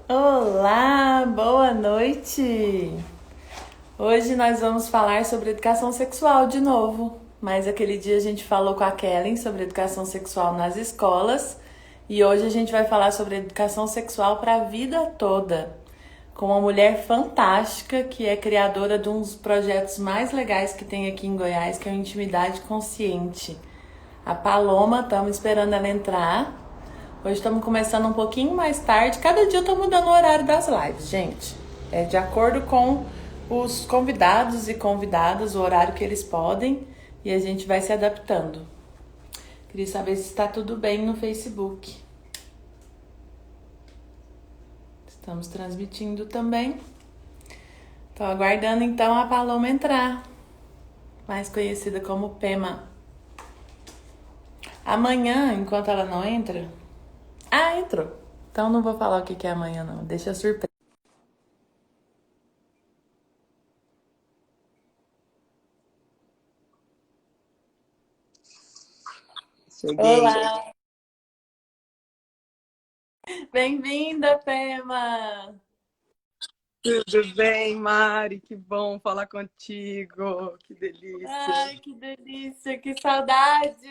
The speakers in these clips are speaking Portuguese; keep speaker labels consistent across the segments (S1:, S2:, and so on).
S1: Olá, boa noite! Hoje nós vamos falar sobre educação sexual de novo. Mas aquele dia a gente falou com a Kellen sobre educação sexual nas escolas e hoje a gente vai falar sobre educação sexual para a vida toda, com uma mulher fantástica que é criadora de um dos projetos mais legais que tem aqui em Goiás, que é o Intimidade Consciente. A Paloma, estamos esperando ela entrar. Hoje estamos começando um pouquinho mais tarde. Cada dia eu estou mudando o horário das lives, gente. É de acordo com os convidados e convidadas, o horário que eles podem, e a gente vai se adaptando. Queria saber se está tudo bem no Facebook. Estamos transmitindo também. Estou aguardando então a Paloma entrar, mais conhecida como Pema. Amanhã, enquanto ela não entra. Ah, entrou. Então não vou falar o que é amanhã, não. Deixa a surpresa.
S2: Cheguei.
S1: Olá! Bem-vinda, Pema!
S2: Tudo bem, Mari? Que bom falar contigo. Que delícia.
S1: Ai, que delícia, que saudade!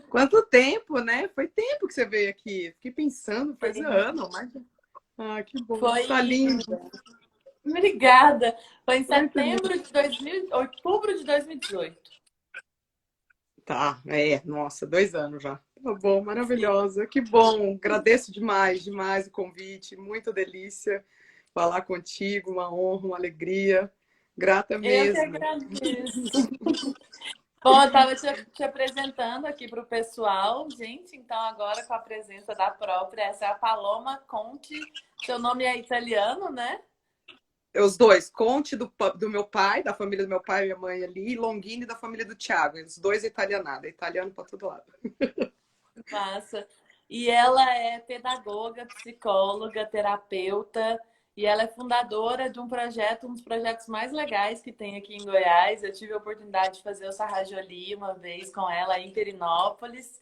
S2: Quanto tempo, né? Foi tempo que você veio aqui. Fiquei pensando, faz um ano, mas... Ah, que bom.
S1: Foi.
S2: Tá linda.
S1: Obrigada! Foi em
S2: Muito linda.
S1: setembro de 2000, outubro de 2018.
S2: Tá, nossa, 2 anos já. Tá bom,
S1: Sim.
S2: maravilhosa. Que bom. Agradeço demais, demais o convite. Muita delícia falar contigo. Uma honra, uma alegria. Grata
S1: Eu que
S2: mesmo.
S1: agradeço. Bom, eu estava te apresentando aqui para o pessoal, gente, então agora com a presença da própria, essa é a Paloma Conte. Seu nome é italiano, né?
S2: Os dois, Conte do meu pai, da família do meu pai e minha mãe ali, e Longini da família do Thiago. Os dois italianados, italiano para todo lado.
S1: Massa. E ela é pedagoga, psicóloga, terapeuta, e ela é fundadora de um projeto, um dos projetos mais legais que tem aqui em Goiás. Eu tive a oportunidade de fazer o Sarrajoli uma vez com ela em Perinópolis.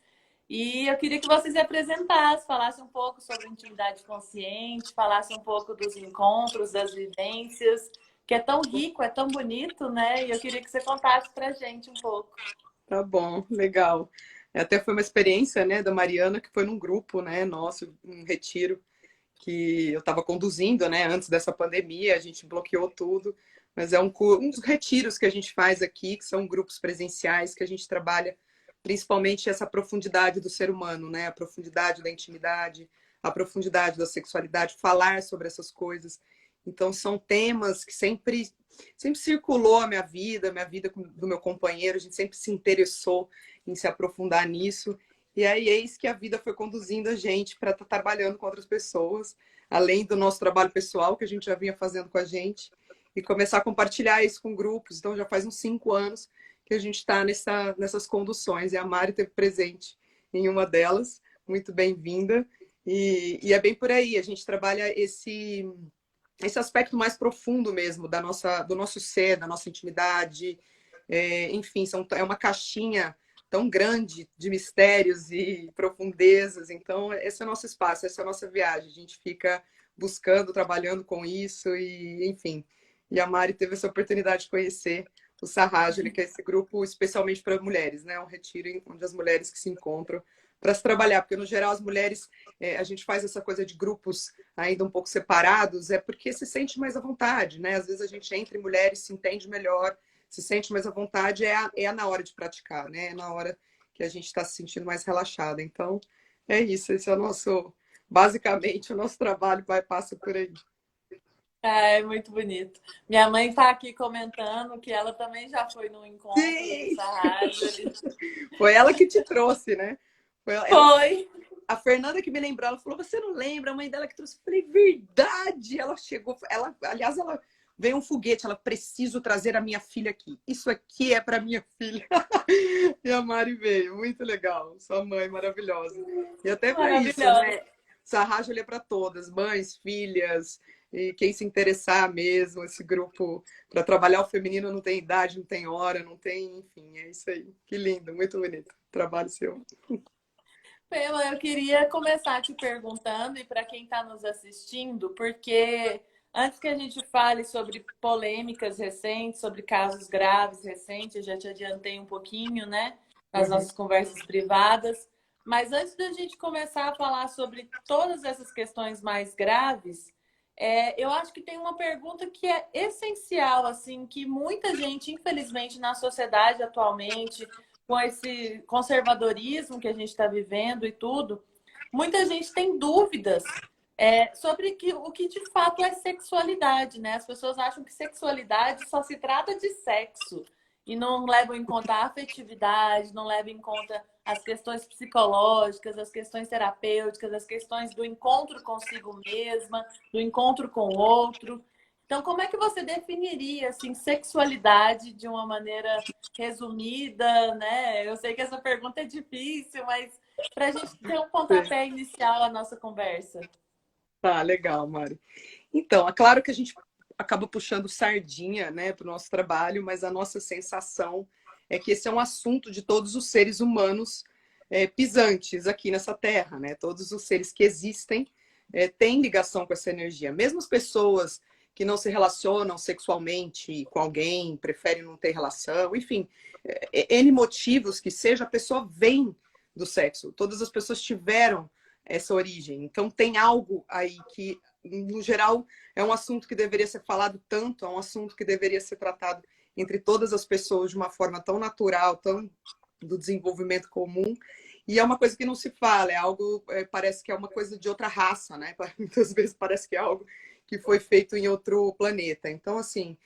S1: E eu queria que você se apresentasse, falasse um pouco sobre intimidade consciente, falasse um pouco dos encontros, das vivências, que é tão rico, é tão bonito, né? E eu queria que você contasse pra gente um pouco.
S2: Tá bom, legal. Até foi uma experiência, né, da Mariana, que foi num grupo, né, nosso, um retiro que eu estava conduzindo, né, antes dessa pandemia, a gente bloqueou tudo, mas é um dos retiros que a gente faz aqui, que são grupos presenciais, que a gente trabalha principalmente essa profundidade do ser humano, né, a profundidade da intimidade, a profundidade da sexualidade, falar sobre essas coisas. Então, são temas que sempre circulou a minha vida do meu companheiro, a gente sempre se interessou em se aprofundar nisso. E aí, eis que a vida foi conduzindo a gente para estar trabalhando com outras pessoas, além do nosso trabalho pessoal, que a gente já vinha fazendo com a gente, e começar a compartilhar isso com grupos. Então, já faz uns 5 anos que a gente está nessas conduções, e a Mari esteve presente em uma delas. Muito bem-vinda. E é bem por aí, a gente trabalha esse aspecto mais profundo mesmo do nosso ser, da nossa intimidade. Enfim, é uma caixinha tão grande de mistérios e profundezas. Então, esse é o nosso espaço, essa é a nossa viagem. A gente fica buscando, trabalhando com isso e, enfim. E a Mari teve essa oportunidade de conhecer o Sarrajoli, que é esse grupo especialmente para mulheres, né? Um retiro onde as mulheres que se encontram para se trabalhar, porque no geral as mulheres, a gente faz essa coisa de grupos ainda um pouco separados, é porque se sente mais à vontade, né? Às vezes a gente entre mulheres, se entende melhor, se sente mais à vontade, na hora de praticar, né? É na hora que a gente está se sentindo mais relaxada. Então, é isso, esse é o nosso, basicamente, o nosso trabalho passa por aí.
S1: Ah, é muito bonito. Minha mãe está aqui comentando que ela também já foi num encontro do
S2: Sim!
S1: Sarrajoli.
S2: Foi ela que te trouxe, né?
S1: Foi!
S2: A Fernanda que me lembrou, ela falou: você não lembra? A mãe dela que trouxe. Eu falei: verdade! Ela chegou, aliás, ela veio um foguete, ela preciso trazer a minha filha aqui. Isso aqui é para minha filha. E a Mari veio, muito legal. Sua mãe maravilhosa. E até para isso,
S1: Maravilhosa.
S2: né? Sarrajoli é para todas, mães, filhas, e quem se interessar mesmo, esse grupo para trabalhar o feminino não tem idade, não tem hora, não tem, enfim, é isso aí. Que lindo, muito bonito. Trabalho seu.
S1: Pela, eu queria começar te perguntando, e para quem está nos assistindo, porque antes que a gente fale sobre polêmicas recentes, sobre casos graves recentes, eu já te adiantei um pouquinho, né, nas
S2: Uhum.
S1: nossas conversas privadas, mas antes da gente começar a falar sobre todas essas questões mais graves, eu acho que tem uma pergunta que é essencial, assim, que muita gente, infelizmente, na sociedade atualmente com esse conservadorismo que a gente está vivendo e tudo, muita gente tem dúvidas sobre o que de fato é sexualidade, né? As pessoas acham que sexualidade só se trata de sexo e não levam em conta a afetividade, não levam em conta as questões psicológicas, as questões terapêuticas, as questões do encontro consigo mesma, do encontro com o outro. Então, como é que você definiria assim sexualidade de uma maneira resumida, né? Eu sei que essa pergunta é difícil, mas para a gente ter um
S2: Sim.
S1: pontapé inicial à nossa conversa.
S2: Tá, legal, Mari. Então, é claro que a gente acaba puxando sardinha, né, para o nosso trabalho, mas a nossa sensação é que esse é um assunto de todos os seres humanos pisantes aqui nessa terra, né? Todos os seres que existem têm ligação com essa energia. Mesmo as pessoas que não se relacionam sexualmente com alguém, preferem não ter relação, enfim, N motivos que seja, a pessoa vem do sexo. Todas as pessoas tiveram essa origem. Então tem algo aí que, no geral, é um assunto que deveria ser falado tanto, é um assunto que deveria ser tratado entre todas as pessoas de uma forma tão natural, tão do desenvolvimento comum. E é uma coisa que não se fala, é algo, parece que é uma coisa de outra raça, né? Muitas vezes parece que é algo que foi feito em outro planeta. Então, assim,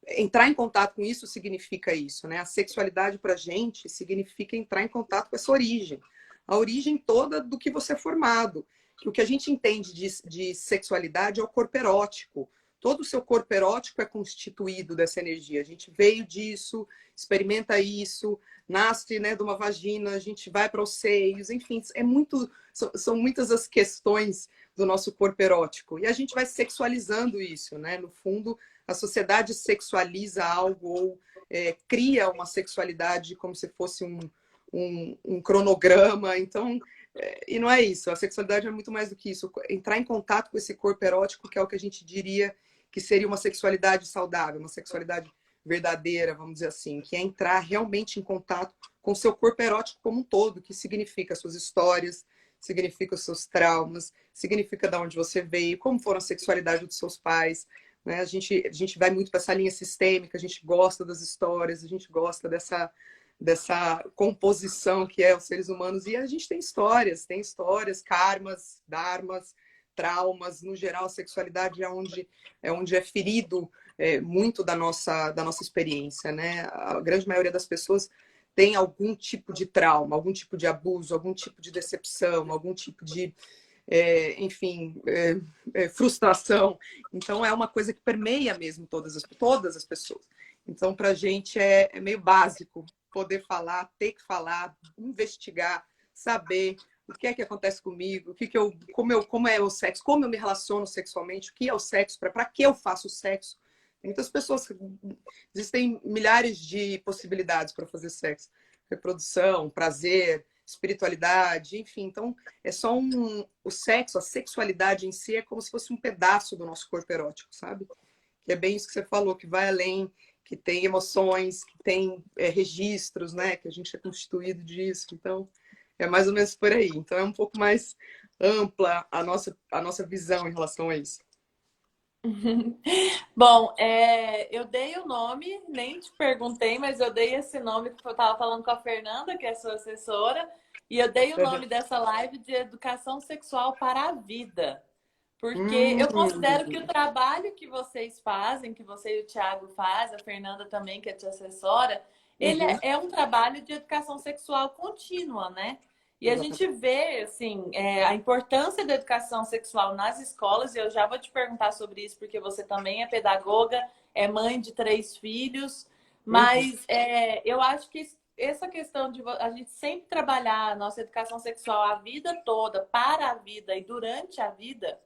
S2: entrar em contato com isso significa isso, né? A sexualidade para a gente significa entrar em contato com essa origem, a origem toda do que você é formado. O que a gente entende de sexualidade é o corpo erótico. Todo o seu corpo erótico é constituído dessa energia. A gente veio disso, experimenta isso, nasce, né, de uma vagina, a gente vai para os seios, enfim, são muitas as questões do nosso corpo erótico. E a gente vai sexualizando isso, né? No fundo, a sociedade sexualiza algo ou cria uma sexualidade como se fosse um cronograma. Então, e não é isso. A sexualidade é muito mais do que isso. Entrar em contato com esse corpo erótico, que é o que a gente diria que seria uma sexualidade saudável, uma sexualidade verdadeira, vamos dizer assim, que é entrar realmente em contato com o seu corpo erótico como um todo, que significa as suas histórias, significa os seus traumas, significa de onde você veio, como foram a sexualidade dos seus pais. Né? A gente vai muito para essa linha sistêmica, a gente gosta das histórias, a gente gosta dessa composição que é os seres humanos. E a gente tem histórias, karmas, dharmas, traumas. No geral, a sexualidade é onde é ferido muito da nossa experiência. Né? A grande maioria das pessoas tem algum tipo de trauma, algum tipo de abuso, algum tipo de decepção, algum tipo de, enfim, frustração. Então, é uma coisa que permeia mesmo todas as pessoas. Então, para a gente é meio básico poder falar, ter que falar, investigar, saber o que é que acontece comigo, como é o sexo, como eu me relaciono sexualmente, o que é o sexo, para que eu faço o sexo. Tem muitas pessoas, existem milhares de possibilidades para fazer sexo. Reprodução, prazer, espiritualidade, enfim. Então, o sexo, a sexualidade em si é como se fosse um pedaço do nosso corpo erótico, sabe? Que é bem isso que você falou, que vai além, que tem emoções, que tem registros, né? Que a gente é constituído disso. Então, é mais ou menos por aí. Então, é um pouco mais ampla a nossa visão em relação a isso.
S1: Bom, eu dei o nome, nem te perguntei, mas eu dei esse nome que eu estava falando com a Fernanda, que é sua assessora, e eu dei o nome dessa live de Educação Sexual para a Vida. Porque
S2: Hum,
S1: eu considero que o trabalho que vocês fazem, que você e o Thiago faz, a Fernanda também, que é tua assessora, ele
S2: uhum,
S1: é um trabalho de educação sexual contínua, né? E a gente
S2: exatamente.
S1: vê, assim, a importância da educação sexual nas escolas, e eu já vou te perguntar sobre isso, porque você também é pedagoga, é mãe de 3 filhos,
S2: Uhum,
S1: mas eu acho que essa questão de a gente sempre trabalhar a nossa educação sexual a vida toda, para a vida e durante a vida,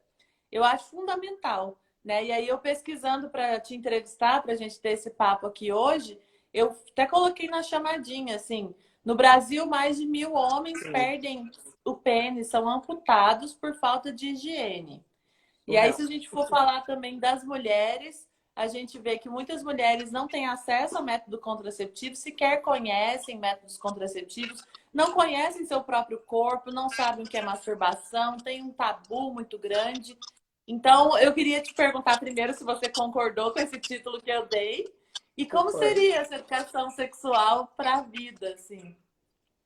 S1: eu acho fundamental, né? E aí eu pesquisando para te entrevistar, para a gente ter esse papo aqui hoje, eu até coloquei na chamadinha, assim, No Brasil, mais de 1.000 homens
S2: Sim,
S1: perdem o pênis, são amputados por falta de higiene. E aí, se
S2: surreal.
S1: a gente for falar também das mulheres, a gente vê que muitas mulheres não têm acesso ao método contraceptivo, sequer conhecem métodos contraceptivos, não conhecem seu próprio corpo, não sabem o que é masturbação, tem um tabu muito grande. Então, eu queria te perguntar primeiro se você concordou com esse título que eu dei e como
S2: Concordo.
S1: seria essa educação sexual para a vida, assim.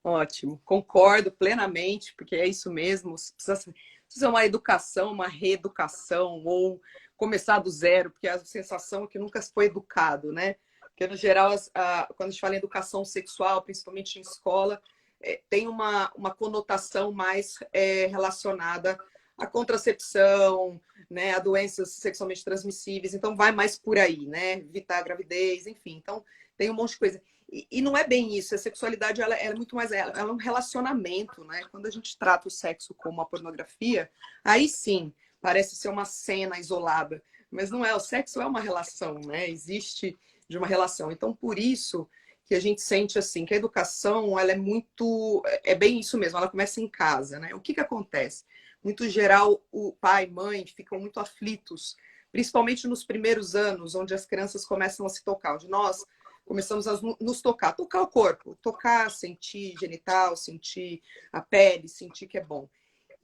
S2: Ótimo, concordo plenamente, porque é isso mesmo. Precisa uma educação, uma reeducação, ou começar do zero, porque a sensação é que nunca foi educado, né? Porque, no geral, quando a gente fala em educação sexual, principalmente em escola, tem uma conotação mais relacionada à contracepção, né, a doenças sexualmente transmissíveis. Então, vai mais por aí, né? Evitar a gravidez, enfim. Então, tem um monte de coisa. E não é bem isso. A sexualidade ela é muito mais. Ela é um relacionamento, né? Quando a gente trata o sexo como uma pornografia, aí sim parece ser uma cena isolada. Mas não é. O sexo é uma relação, né? Existe de uma relação. Então, por isso que a gente sente assim que a educação ela é muito. É bem isso mesmo. Ela começa em casa, né? O que acontece? Muito geral, o pai e mãe ficam muito aflitos, principalmente nos primeiros anos, onde as crianças começam a se tocar, onde nós começamos a nos tocar, tocar o corpo, tocar, sentir genital, sentir a pele, sentir que é bom.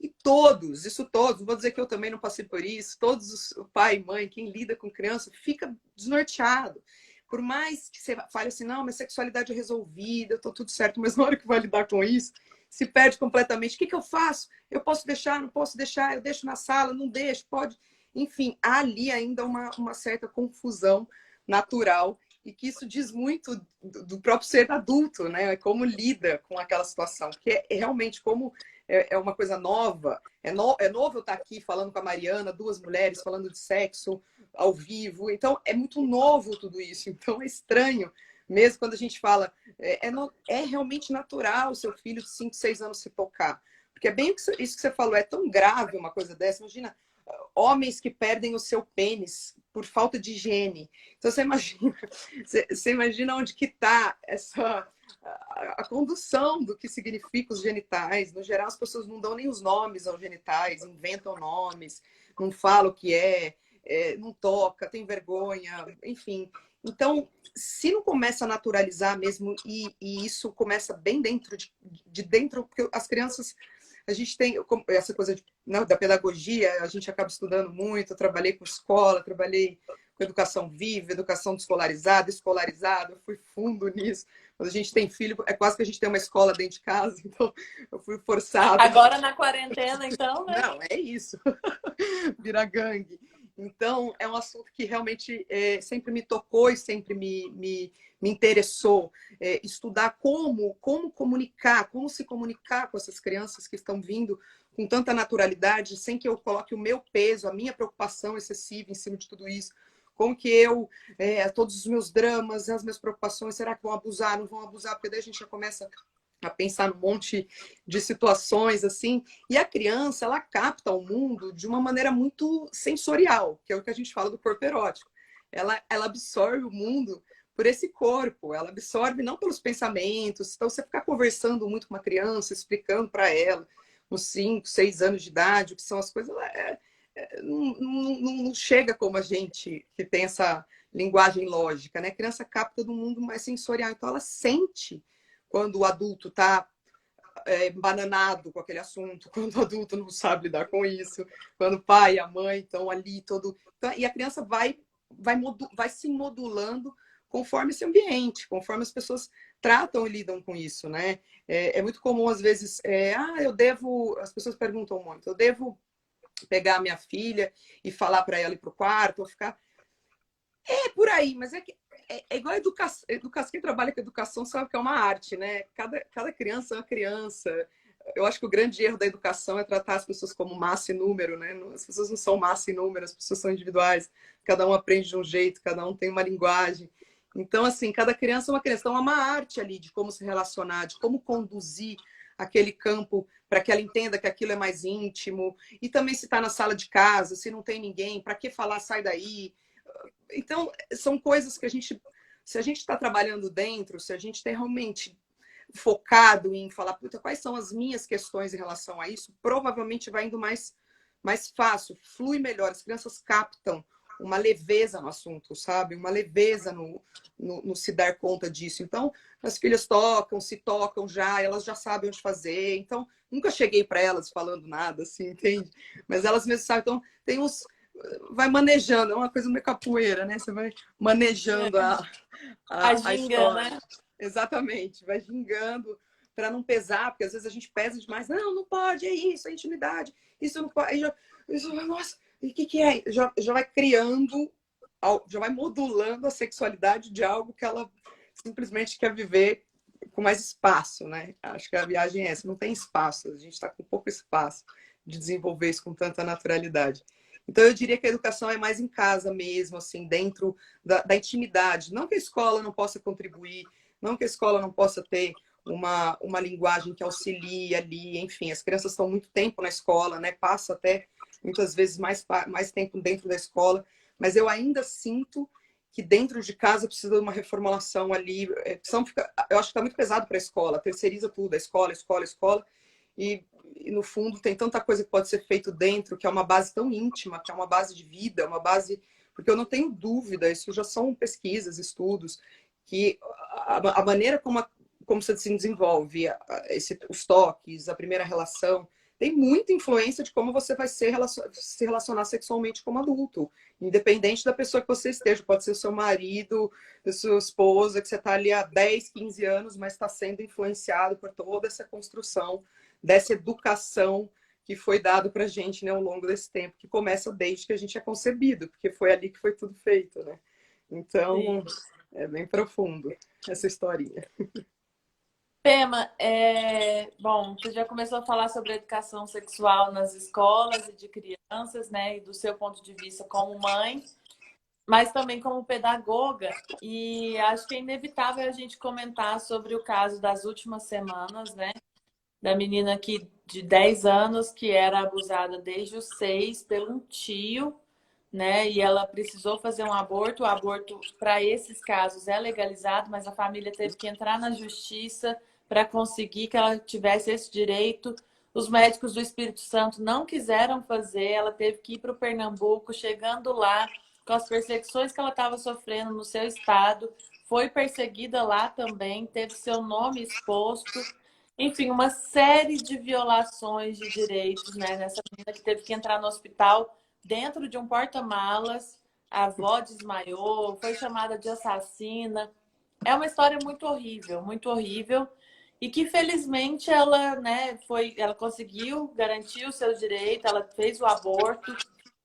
S2: E todos, isso todos, não vou dizer que eu também não passei por isso, todos os o pai e mãe, quem lida com criança, fica desnorteado. Por mais que você fale assim, não, minha sexualidade é resolvida, eu tô tudo certo, mas na hora que vai lidar com isso, se perde completamente. O que eu faço? Eu posso deixar, não posso deixar, eu deixo na sala, não deixo, pode. Enfim, há ali ainda uma certa confusão natural e que isso diz muito do próprio ser adulto, né? Como lida com aquela situação, que é realmente como é uma coisa nova. É novo eu estar aqui falando com a Mariana, duas mulheres falando de sexo ao vivo. Então, é muito novo tudo isso. Então, é estranho. Mesmo quando a gente fala, é realmente natural o seu filho de 5, 6 anos se tocar. Porque é bem isso que você falou, é tão grave uma coisa dessa. Imagina, homens que perdem o seu pênis por falta de higiene. Então, você imagina onde que está essa a condução do que significa os genitais. No geral, as pessoas não dão nem os nomes aos genitais, inventam nomes, não falam o que não toca, tem vergonha, enfim. Então, se não começa a naturalizar mesmo, e isso começa bem dentro de dentro, porque as crianças, a gente tem essa coisa da pedagogia, a gente acaba estudando muito, eu trabalhei com escola, trabalhei com educação viva, educação desescolarizada, escolarizada, eu fui fundo nisso. Quando a gente tem filho, é quase que a gente tem uma escola dentro de casa, então eu fui forçada.
S1: Agora na quarentena, então, né?
S2: Não, é isso. Vira gangue. Então, é um assunto que realmente sempre me tocou e sempre me interessou. Estudar como comunicar, como se comunicar com essas crianças que estão vindo com tanta naturalidade, sem que eu coloque o meu peso, a minha preocupação excessiva em cima de tudo isso. Como que todos os meus dramas, as minhas preocupações, será que vão abusar, não vão abusar? Porque daí a gente já começa a pensar num monte de situações assim. E a criança, ela capta o mundo de uma maneira muito sensorial, que é o que a gente fala do corpo erótico. Ela absorve o mundo por esse corpo, ela absorve não pelos pensamentos. Então, você ficar conversando muito com uma criança, explicando para ela, uns 5, 6 anos de idade, o que são as coisas, não chega como a gente que tem essa linguagem lógica, né? A criança capta do mundo mais sensorial, então ela sente quando o adulto está bananado com aquele assunto, quando o adulto não sabe lidar com isso, quando o pai e a mãe estão ali todo. Então, e a criança vai se modulando conforme esse ambiente, conforme as pessoas tratam e lidam com isso, né? É muito comum, às vezes, eu devo. As pessoas perguntam muito, eu devo pegar a minha filha e falar para ela ir para o quarto, ou ficar. É por aí, mas é igual a educação. Quem trabalha com educação sabe que é uma arte, né? Cada criança é uma criança. Eu acho que o grande erro da educação é tratar as pessoas como massa e número, né? As pessoas não são massa e número, as pessoas são individuais. Cada um aprende de um jeito, cada um tem uma linguagem. Então, assim, cada criança é uma criança. Então, é uma arte ali de como se relacionar, de como conduzir aquele campo para que ela entenda que aquilo é mais íntimo. E também se está na sala de casa, se não tem ninguém, para que falar, sai daí. Então, são coisas que se a gente está trabalhando dentro, se a gente tem realmente focado em falar, puta, quais são as minhas questões em relação a isso, provavelmente vai indo mais fácil, flui melhor, as crianças captam uma leveza no assunto, sabe? Uma leveza no se dar conta disso. Então, as filhas se tocam já, elas já sabem onde fazer. Então, nunca cheguei para elas falando nada, assim, entende? Mas elas mesmas sabem. Então, tem uns... Vai manejando, é uma coisa meio capoeira, né? Você vai manejando
S1: A
S2: a
S1: ginga,
S2: história.
S1: né?
S2: Exatamente, vai gingando para não pesar, porque às vezes a gente pesa demais. Não, não pode, é isso, é intimidade. Isso não pode. Nossa, e o que é? Já vai criando, já vai modulando a sexualidade de algo que ela simplesmente quer viver com mais espaço, né? Acho que a viagem é essa, não tem espaço, a gente está com pouco espaço de desenvolver isso com tanta naturalidade. Então, eu diria que a educação é mais em casa mesmo, assim, dentro da intimidade. Não que a escola não possa contribuir, não que a escola não possa ter uma linguagem que auxilie ali, enfim, as crianças estão muito tempo na escola, né? Passa até muitas vezes mais tempo dentro da escola, mas eu ainda sinto que dentro de casa precisa de uma reformulação ali. Eu acho que está muito pesado para a escola, terceiriza tudo, a escola, escola, escola, e no fundo tem tanta coisa que pode ser feito dentro, que é uma base tão íntima, que é uma base de vida, uma base... Porque eu não tenho dúvida, isso já são pesquisas, estudos, que a maneira como você se desenvolve, os toques, a primeira relação, tem muita influência de como você vai se relacionar sexualmente como adulto, independente da pessoa que você esteja. Pode ser o seu marido, a sua esposa, que você está ali há 10, 15 anos, mas está sendo influenciado por toda essa construção, dessa educação que foi dado para a gente, né, ao longo desse tempo, que começa desde que a gente é concebido, porque foi ali que foi tudo feito, né?
S1: Sim.
S2: Então, é bem profundo essa historinha.
S1: Pema, bom, você já começou a falar sobre educação sexual nas escolas e de crianças, né? E do seu ponto de vista como mãe, mas também como pedagoga. E acho que é inevitável a gente comentar sobre o caso das últimas semanas, né? Da menina de 10 anos que era abusada desde os 6 por um tio, né? E ela precisou fazer um aborto. O aborto, para esses casos, é legalizado, mas a família teve que entrar na justiça para conseguir que ela tivesse esse direito. Os médicos do Espírito Santo não quiseram fazer, ela teve que ir para o Pernambuco, chegando lá, com as perseguições que ela estava sofrendo no seu estado, foi perseguida lá também, teve seu nome exposto. Enfim, uma série de violações de direitos, né? Nessa menina que teve que entrar no hospital dentro de um porta-malas, a avó desmaiou, foi chamada de assassina. É uma história muito horrível, e que felizmente ela, né, ela conseguiu garantir o seu direito, ela fez o aborto,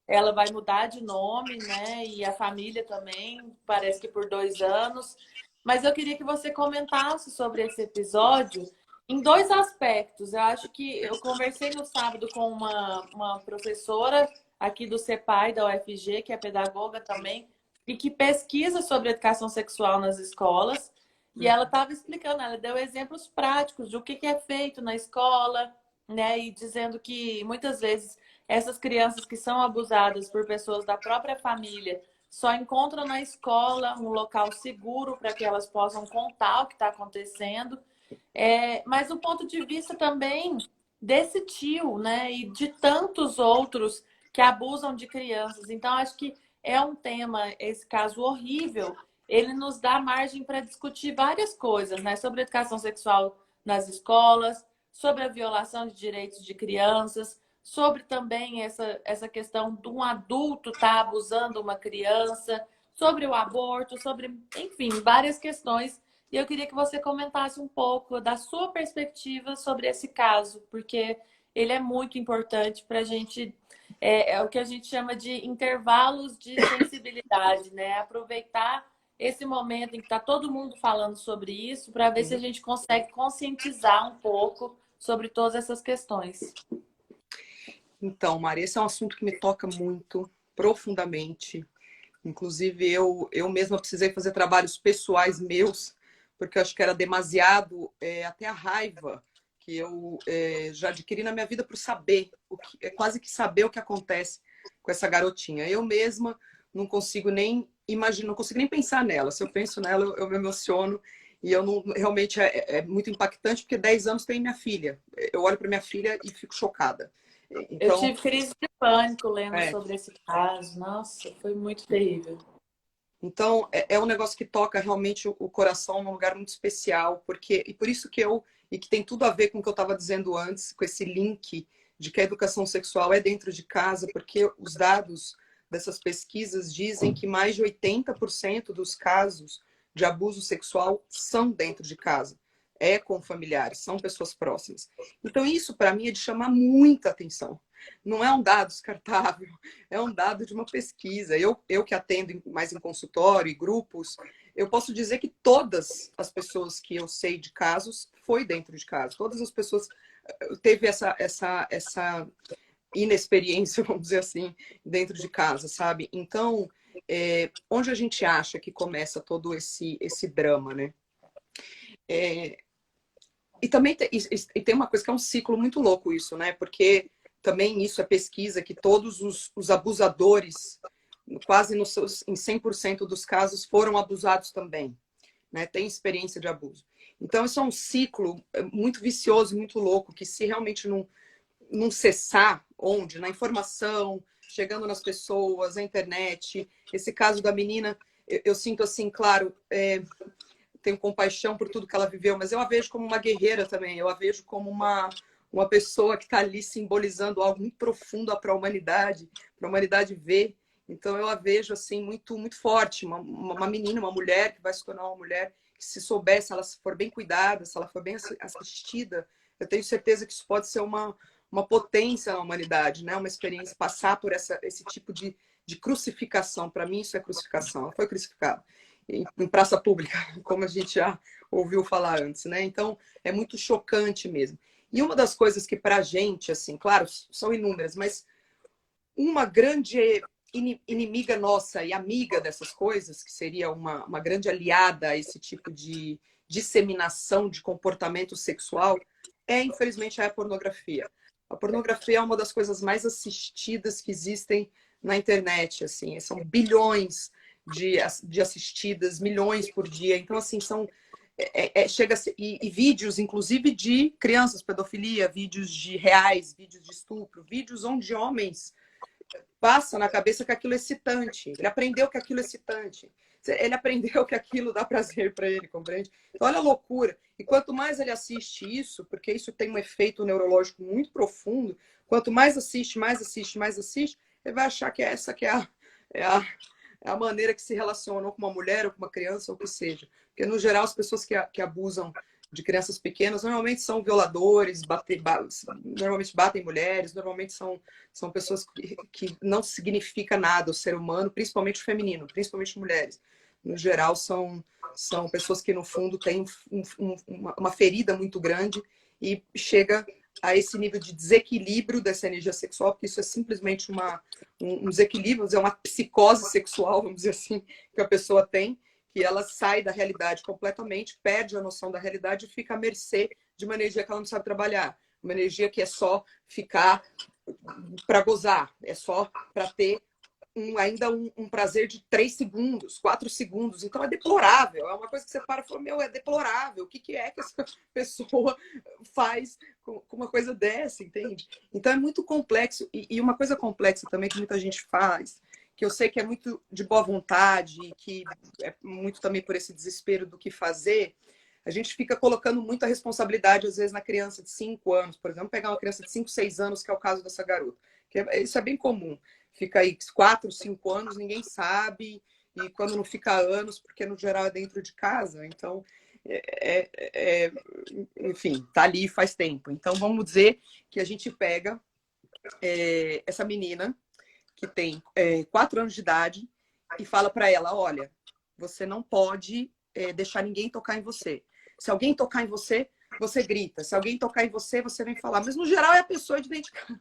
S1: ela vai mudar de nome, né, e a família também, parece que por 2 anos. Mas eu queria que você comentasse sobre esse episódio em dois aspectos. Eu acho que eu conversei no sábado com uma professora aqui do CEPAI, da UFG, que é pedagoga também, e que pesquisa sobre educação sexual nas escolas. E ela estava explicando, ela deu exemplos práticos de o que é feito na escola, né? E dizendo que muitas vezes essas crianças que são abusadas por pessoas da própria família só encontram na escola um local seguro para que elas possam contar o que está acontecendo. Mas do ponto de vista também desse tio, né? E de tantos outros que abusam de crianças. Então, acho que é um tema, esse caso horrível, ele nos dá margem para discutir várias coisas, né? Sobre educação sexual nas escolas, sobre a violação de direitos de crianças, sobre também essa questão de um adulto estar abusando uma criança, sobre o aborto, sobre, enfim, várias questões. E eu queria que você comentasse um pouco da sua perspectiva sobre esse caso, porque ele é muito importante para a gente, é o que a gente chama de intervalos de sensibilidade, né? Aproveitar esse momento em que está todo mundo falando sobre isso, para ver se a gente consegue conscientizar um pouco sobre todas essas questões.
S2: Então, Maria, esse é um assunto que me toca muito, profundamente. Inclusive, eu mesma precisei fazer trabalhos pessoais meus, porque eu acho que era demasiado, até a raiva que eu já adquiri na minha vida por saber, quase que saber o que acontece com essa garotinha. Eu mesma não consigo nem imaginar, não consigo nem pensar nela. Se eu penso nela, eu me emociono. E eu não, realmente é muito impactante, porque 10 anos tem minha filha. Eu olho para minha filha e fico chocada.
S1: Eu
S2: Então,
S1: tive crise de pânico lendo
S2: é,
S1: sobre esse caso. Nossa, foi muito terrível.
S2: então é um negócio que toca realmente o coração num lugar muito especial, porque e por isso que e que tem tudo a ver com o que eu estava dizendo antes, com esse link de que a educação sexual é dentro de casa, porque os dados dessas pesquisas dizem que mais de 80% dos casos de abuso sexual são dentro de casa, é com familiares, são pessoas próximas. Então isso para mim é de chamar muita atenção. Não é um dado descartável, é um dado de uma pesquisa. Eu que atendo mais em consultório e grupos, eu posso dizer que todas as pessoas que eu sei de casos foi dentro de casa. Todas as pessoas teve essa inexperiência, vamos dizer assim, dentro de casa, sabe? Então, onde a gente acha que começa todo esse drama, né? E também tem uma coisa que é um ciclo muito louco isso, né? Porque também isso é pesquisa que todos os abusadores, quase em 100% dos casos, foram abusados também, né? Tem experiência de abuso. Então, isso é um ciclo muito vicioso, muito louco, que se realmente não cessar, onde? Na informação, chegando nas pessoas, na internet. Esse caso da menina, eu sinto assim, claro, tenho compaixão por tudo que ela viveu, mas eu a vejo como uma guerreira também, eu a vejo como uma pessoa que está ali simbolizando algo muito profundo para a humanidade ver. Então eu a vejo assim muito muito forte, uma menina, uma mulher que vai se tornar uma mulher que, se souber, se ela for bem cuidada, se ela for bem assistida, eu tenho certeza que isso pode ser uma potência na humanidade, né? Uma experiência, passar por esse tipo de crucificação. Para mim isso é crucificação, ela foi crucificada em praça pública, como a gente já ouviu falar antes, né? Então, é muito chocante mesmo. E uma das coisas que para a gente, assim, claro, são inúmeras, mas uma grande inimiga nossa e amiga dessas coisas, que seria uma grande aliada a esse tipo de disseminação de comportamento sexual, infelizmente, a pornografia. A pornografia é uma das coisas mais assistidas que existem na internet, assim, são bilhões de assistidas, milhões por dia. Então, assim, chega a ser, e vídeos, inclusive, de crianças, pedofilia, vídeos de reais, vídeos de estupro, vídeos onde homens passam na cabeça que aquilo é excitante. Ele aprendeu que aquilo é excitante. Ele aprendeu que aquilo dá prazer para ele, compreende? Então, olha a loucura. E quanto mais ele assiste isso, porque isso tem um efeito neurológico muito profundo, quanto mais assiste, mais assiste, mais assiste, ele vai achar que essa que é a, é a maneira que se relacionam com uma mulher ou com uma criança ou o que seja. Porque, no geral, as pessoas que abusam de crianças pequenas normalmente são violadores, normalmente batem mulheres, normalmente são pessoas que não significa nada o ser humano, principalmente o feminino, principalmente mulheres. No geral, são pessoas que, no fundo, têm uma ferida muito grande e chega a esse nível de desequilíbrio dessa energia sexual, porque isso é simplesmente um desequilíbrio, é uma psicose sexual, vamos dizer assim, que a pessoa tem, que ela sai da realidade completamente, perde a noção da realidade e fica à mercê de uma energia que ela não sabe trabalhar. Uma energia que é só ficar para gozar, é só para ter ainda um prazer de 3 segundos, 4 segundos. Então é deplorável. É uma coisa que você para e fala, meu, é deplorável. O que é que essa pessoa faz com uma coisa dessa, entende? Então é muito complexo. E uma coisa complexa também que muita gente faz, que eu sei que é muito de boa vontade, que é muito também por esse desespero do que fazer, a gente fica colocando muita responsabilidade, às vezes, na criança de 5 anos, por exemplo, pegar uma criança de 5, 6 anos, que é o caso dessa garota. Isso é bem comum. Fica aí 4, 5 anos, ninguém sabe, e quando não fica anos, porque no geral é dentro de casa, então, enfim, tá ali faz tempo. Então, vamos dizer que a gente pega essa menina, que tem 4 anos de idade, e fala para ela, olha, você não pode deixar ninguém tocar em você. Se alguém tocar em você, você grita. Se alguém tocar em você, você vem falar. Mas, no geral, é a pessoa de dentro de casa.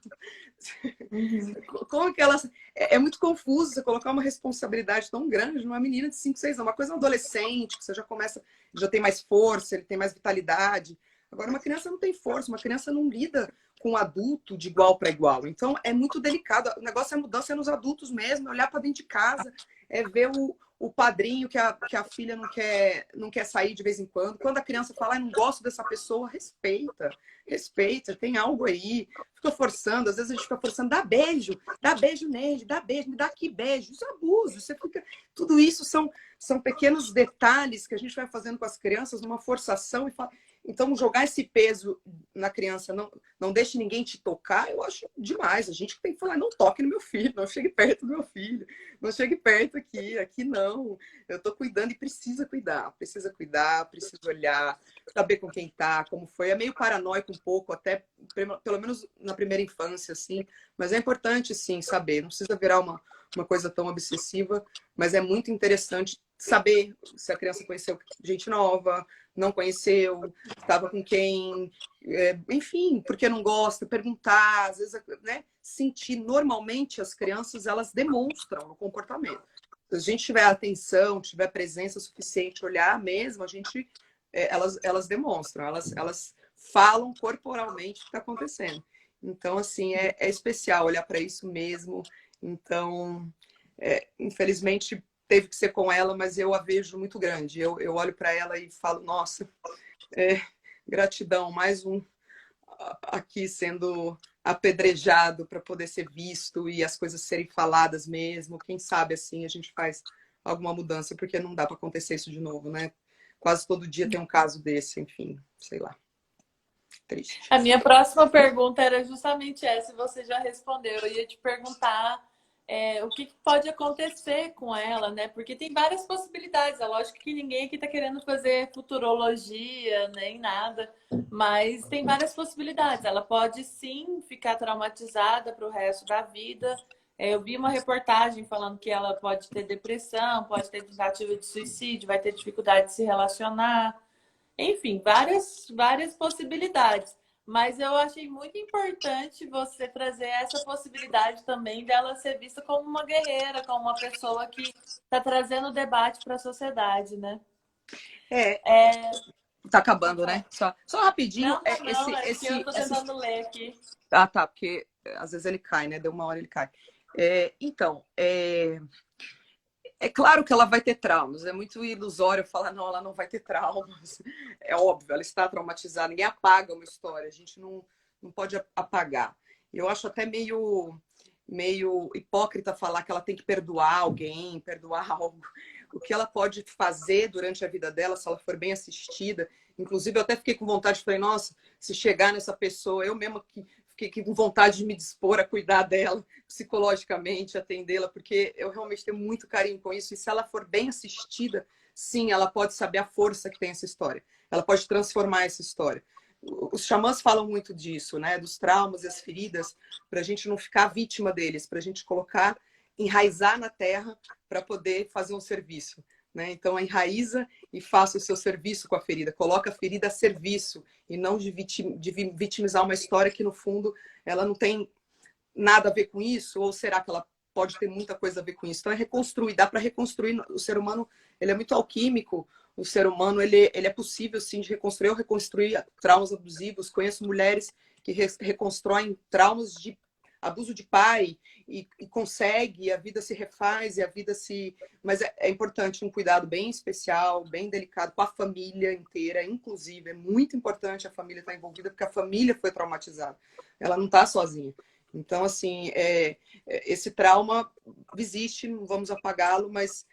S1: Uhum.
S2: Como que ela... É muito confuso você colocar uma responsabilidade tão grande numa menina de 5, 6 anos. Uma coisa é um adolescente, que você já começa, já tem mais força, ele tem mais vitalidade. Agora, uma criança não tem força, uma criança não lida com um adulto de igual para igual. Então, é muito delicado. O negócio é a mudança nos adultos mesmo, é olhar para dentro de casa, é ver o padrinho que a filha não quer sair de vez em quando. Quando a criança fala, não gosto dessa pessoa, respeita, tem algo aí. Fica forçando, às vezes a gente fica forçando, dá beijo nele, dá beijo, me dá aqui beijo. Isso é abuso, você fica... Tudo isso são pequenos detalhes que a gente vai fazendo com as crianças, numa forçação e fala... Então, jogar esse peso na criança, não deixe ninguém te tocar, eu acho demais. A gente tem que falar, não toque no meu filho, não chegue perto do meu filho, não chegue perto aqui não. Eu estou cuidando e precisa cuidar, precisa olhar, saber com quem tá, como foi. É meio paranoico um pouco, até pelo menos na primeira infância, assim, mas é importante, sim, saber. Não precisa virar uma coisa tão obsessiva, mas é muito interessante saber se a criança conheceu gente nova, não conheceu, estava com quem, enfim, porque não gosta, perguntar, às vezes, né, sentir. Normalmente as crianças, elas demonstram no comportamento. Se a gente tiver atenção, tiver presença suficiente, olhar mesmo, a gente, elas demonstram, elas falam corporalmente o que está acontecendo. Então, assim, é especial olhar para isso mesmo. Então, infelizmente, teve que ser com ela, mas eu a vejo muito grande. Eu olho para ela e falo, nossa, gratidão, mais um aqui sendo apedrejado para poder ser visto e as coisas serem faladas mesmo. Quem sabe assim a gente faz alguma mudança, porque não dá para acontecer isso de novo, né? Quase todo dia tem um caso desse, enfim, sei lá. Triste.
S1: A minha próxima pergunta era justamente essa, e você já respondeu. Eu ia te perguntar o que pode acontecer com ela, né? Porque tem várias possibilidades. É lógico que ninguém aqui está querendo fazer futurologia, nem nada, mas tem várias possibilidades. Ela pode sim ficar traumatizada para o resto da vida. Eu vi uma reportagem falando que ela pode ter depressão, pode ter tentativa de suicídio, vai ter dificuldade de se relacionar. Enfim, várias possibilidades. Mas eu achei muito importante você trazer essa possibilidade também dela ser vista como uma guerreira, como uma pessoa que está trazendo debate para a sociedade, né?
S2: Tá acabando, né? Só rapidinho,
S1: Não, tá não, é que eu estou tentando ler aqui.
S2: Ah, tá, porque às vezes ele cai, né? Deu uma hora ele cai. Então, é claro que ela vai ter traumas, é muito ilusório falar, não, ela não vai ter traumas. É óbvio, ela está traumatizada, ninguém apaga uma história, a gente não pode apagar. Eu acho até meio hipócrita falar que ela tem que perdoar alguém, perdoar algo. O que ela pode fazer durante a vida dela, se ela for bem assistida. Inclusive, eu até fiquei com vontade, falei, nossa, se chegar nessa pessoa, eu mesma que fiquei com vontade de me dispor a cuidar dela psicologicamente, atendê-la, porque eu realmente tenho muito carinho com isso. E se ela for bem assistida, sim, ela pode saber a força que tem essa história. Ela pode transformar essa história. Os xamãs falam muito disso, né? Dos traumas e as feridas, para a gente não ficar vítima deles, para a gente colocar, enraizar na terra para poder fazer um serviço. Né? Então, enraiza e faça o seu serviço com a ferida. Coloca a ferida a serviço e não de vitimizar uma história que, no fundo, ela não tem nada a ver com isso, ou será que ela pode ter muita coisa a ver com isso? Então, é reconstruir, dá para reconstruir. O ser humano, ele é muito alquímico. O ser humano, ele é possível, sim, de reconstruir. Eu reconstruí traumas abusivos. Conheço mulheres que reconstroem traumas de abuso de pai e consegue, a vida se refaz e a vida se... Mas é importante um cuidado bem especial, bem delicado com a família inteira, inclusive. É muito importante a família estar envolvida, porque a família foi traumatizada. Ela não está sozinha. Então, assim, esse trauma existe, não vamos apagá-lo, mas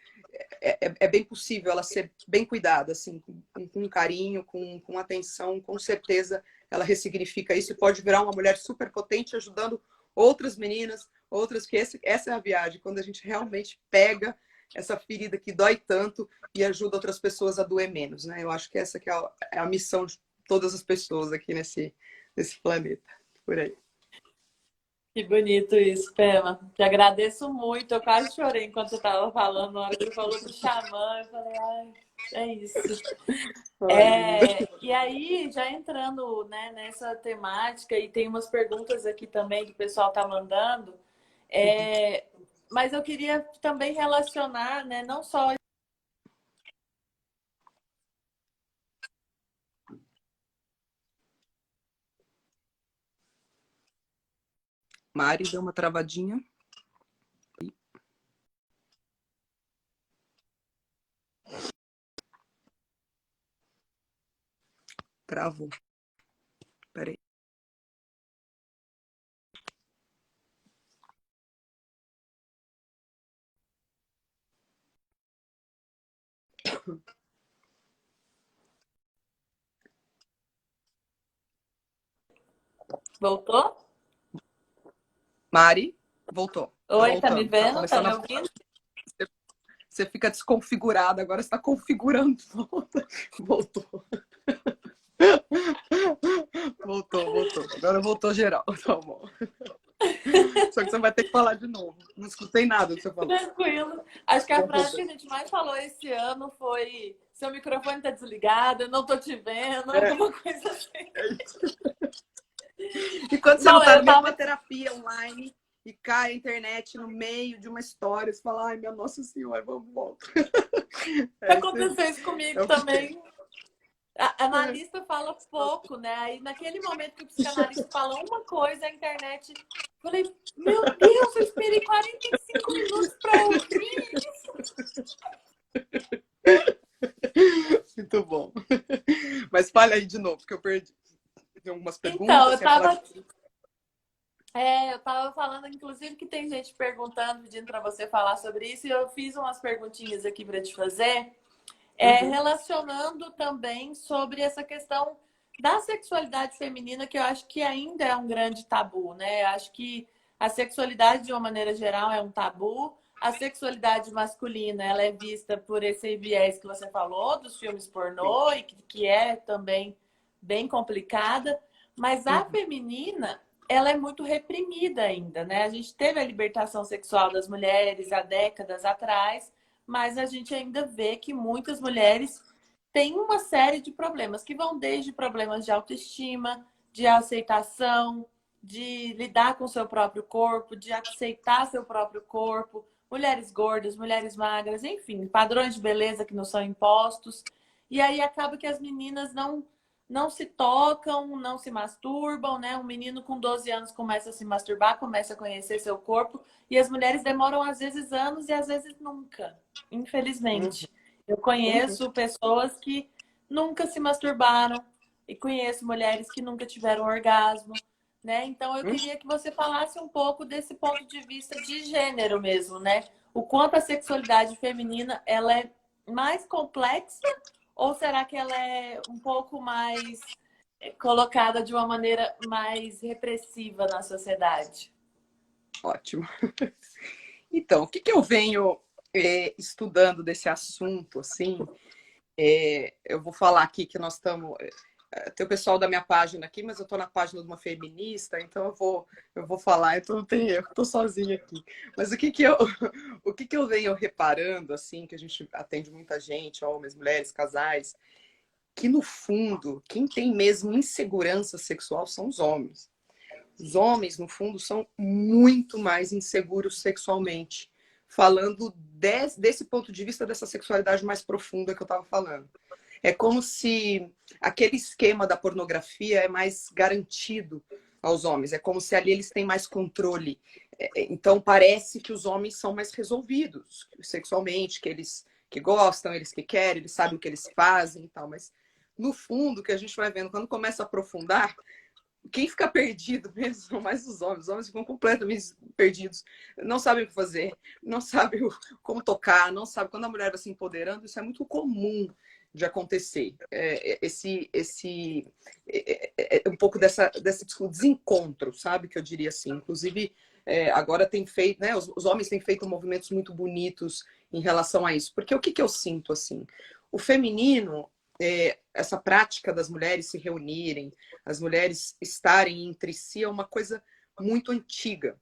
S2: é bem possível ela ser bem cuidada, assim, com carinho, com atenção, com certeza ela ressignifica isso e pode virar uma mulher super potente, ajudando outras meninas, outras, que essa é a viagem, quando a gente realmente pega essa ferida que dói tanto e ajuda outras pessoas a doer menos, né? Eu acho que essa que é a missão de todas as pessoas aqui nesse planeta, por aí.
S1: Que bonito isso, Pema. Te agradeço muito. Eu quase chorei enquanto você estava falando. Na hora que você falou do xamã, eu falei, ai, é isso. E aí, já entrando, né, nessa temática, e tem umas perguntas aqui também que o pessoal está mandando, mas eu queria também relacionar, né, não só...
S2: Mari deu uma travadinha. Travou. Peraí.
S1: Voltou?
S2: Mari, voltou. Tá
S1: Oi, tá me
S2: voltando. Tá
S1: vendo? Tá
S2: começando
S1: me
S2: a...
S1: ouvindo?
S2: Você fica desconfigurada, agora você está configurando. Voltou. Voltou. Agora voltou geral. Tá bom. Só que você vai ter que falar de novo. Não escutei nada que você falou.
S1: Tranquilo. Acho que a
S2: Então,
S1: frase que a gente mais falou esse ano foi: seu microfone tá desligado, eu não tô te vendo,
S2: é,
S1: alguma coisa assim.
S2: é isso. E quando você não
S1: Não,
S2: está
S1: eu
S2: no meio de uma
S1: tava.
S2: terapia online e cai a internet no meio de uma história, você fala, ai, minha Nossa Senhora, vamos voltar.
S1: Aconteceu isso
S2: É
S1: comigo
S2: o que tem.
S1: também. A analista fala pouco, né? Aí naquele momento que o psicanalista fala uma coisa, a internet. Eu falei, meu Deus, eu esperei 45 minutos para ouvir isso.
S2: Muito bom. Mas fale aí de novo, porque eu perdi. Tem algumas
S1: Então,
S2: perguntas, você ia falar de...
S1: eu tava falando, inclusive, que tem gente perguntando, pedindo para você falar sobre isso, e eu fiz umas perguntinhas aqui para te fazer. Relacionando também sobre essa questão da sexualidade feminina, que eu acho que ainda é um grande tabu, né? Eu acho que a sexualidade, de uma maneira geral, é um tabu. A sexualidade masculina, ela é vista por esse viés que você falou, dos filmes
S2: Sim.
S1: pornô, e que é também bem complicada. Mas a
S2: Uhum.
S1: feminina, ela é muito reprimida ainda, né? A gente teve a libertação sexual das mulheres há décadas atrás, mas a gente ainda vê que muitas mulheres têm uma série de problemas, que vão desde problemas de autoestima, de aceitação, de lidar com o seu próprio corpo, de aceitar seu próprio corpo, mulheres gordas, mulheres magras, enfim, padrões de beleza que não são impostos. E aí acaba que as meninas não se tocam, não se masturbam, né? Um menino com 12 anos começa a se masturbar, começa a conhecer seu corpo, e as mulheres demoram às vezes anos e às vezes nunca,
S2: Uhum.
S1: infelizmente. Eu
S2: Uhum.
S1: conheço pessoas que nunca se masturbaram e conheço mulheres que nunca tiveram orgasmo, né? Então eu
S2: Uhum.
S1: queria que você falasse um pouco desse ponto de vista de gênero mesmo, né? O quanto a sexualidade feminina ela é mais complexa ou será que ela é um pouco mais colocada de uma maneira mais repressiva na sociedade?
S2: Ótimo. Então, o que que eu venho estudando desse assunto, assim, eu vou falar aqui que nós estamos... Tem o pessoal da minha página aqui, mas eu estou na página de uma feminista, então eu vou falar, então não tem erro, estou sozinha aqui. Mas o que que eu venho reparando, assim, que a gente atende muita gente, homens, mulheres, casais, que no fundo, quem tem mesmo insegurança sexual são os homens. Os homens, no fundo, são muito mais inseguros sexualmente, falando desse ponto de vista dessa sexualidade mais profunda que eu estava falando. É como se aquele esquema da pornografia é mais garantido aos homens, é como se ali eles têm mais controle. Então parece que os homens são mais resolvidos sexualmente, que eles que gostam, eles que querem, eles sabem o que eles fazem e tal, mas no fundo, o que a gente vai vendo quando começa a aprofundar, quem fica perdido mesmo são mais os homens. Os homens ficam completamente perdidos, não sabem o que fazer, não sabem como tocar, não sabem. Quando a mulher vai se empoderando, isso é muito comum de acontecer. Um pouco desse desencontro, sabe? Que eu diria assim. Inclusive, agora tem feito, né? Os homens têm feito movimentos muito bonitos em relação a isso. Porque o que eu sinto assim? O feminino, essa prática das mulheres se reunirem, as mulheres estarem entre si é uma coisa muito antiga.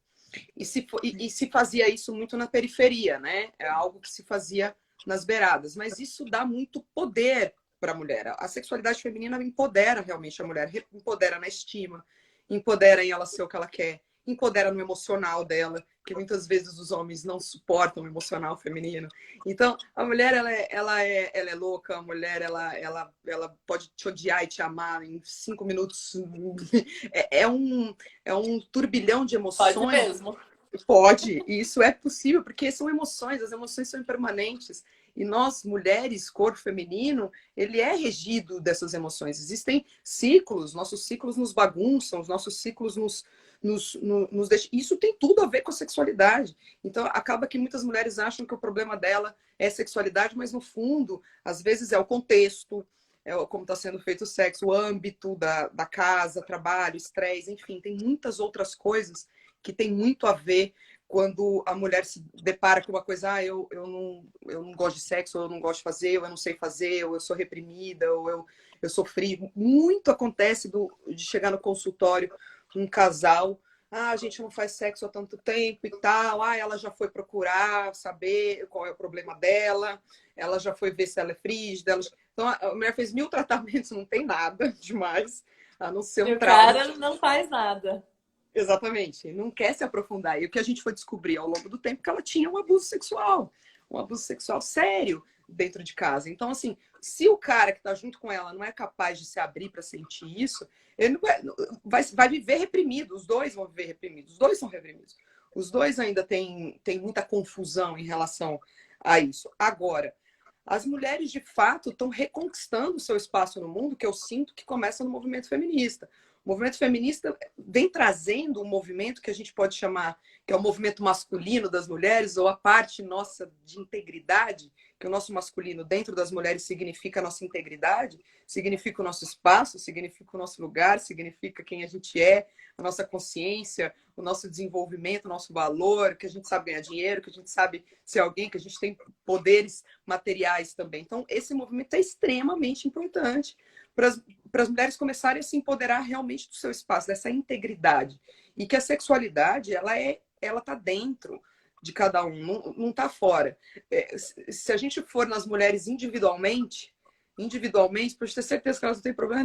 S2: E se fazia isso muito na periferia, né? É algo que se fazia nas beiradas. Mas isso dá muito poder para a mulher. A sexualidade feminina empodera realmente a mulher, empodera na estima, empodera em ela ser o que ela quer, empodera no emocional dela, que muitas vezes os homens não suportam o emocional feminino. Então, a mulher, ela é louca, a mulher, ela pode te odiar e te amar em 5 minutos. É, é um, é um turbilhão de
S1: Pode
S2: emoções
S1: mesmo.
S2: Pode, e isso é possível, porque são emoções, as emoções são impermanentes. E nós, mulheres, corpo feminino, ele é regido dessas emoções. Existem ciclos, nossos ciclos nos bagunçam, os nossos ciclos nos deixam. Isso tem tudo a ver com a sexualidade. Então, acaba que muitas mulheres acham que o problema dela é sexualidade, mas no fundo, às vezes é o contexto, como está sendo feito o sexo, o âmbito da casa, trabalho, estresse, enfim, tem muitas outras coisas que tem muito a ver quando a mulher se depara com uma coisa, eu não gosto de sexo, ou eu não gosto de fazer, ou eu não sei fazer, ou eu sou reprimida, ou eu sofri. Muito acontece de chegar no consultório um casal, a gente não faz sexo há tanto tempo e tal, ela já foi procurar saber qual é o problema dela, ela já foi ver se ela é frígida, então a mulher fez 1000 tratamentos, não tem nada demais, a não ser
S1: E
S2: um
S1: o
S2: trauma.
S1: cara não faz nada.
S2: Exatamente, não quer se aprofundar. E o que a gente foi descobrir ao longo do tempo é que ela tinha um abuso sexual sério dentro de casa. Então, assim, se o cara que está junto com ela não é capaz de se abrir para sentir isso, ele vai viver reprimido. Os dois vão viver reprimidos. Os dois são reprimidos. Os dois ainda têm muita confusão em relação a isso. Agora, as mulheres de fato estão reconquistando o seu espaço no mundo, que eu sinto que começa no movimento feminista. O movimento feminista vem trazendo um movimento que a gente pode chamar, que é o movimento masculino das mulheres, ou a parte nossa de integridade, que o nosso masculino dentro das mulheres significa a nossa integridade, significa o nosso espaço, significa o nosso lugar, significa quem a gente é, a nossa consciência, o nosso desenvolvimento, o nosso valor, que a gente sabe ganhar dinheiro, que a gente sabe ser alguém, que a gente tem poderes materiais também. Então, esse movimento é extremamente importante para as mulheres começarem a se empoderar realmente do seu espaço, dessa integridade. E que a sexualidade, ela tá dentro de cada um, não tá fora. Se a gente for nas mulheres individualmente, pode ter certeza que elas não têm problema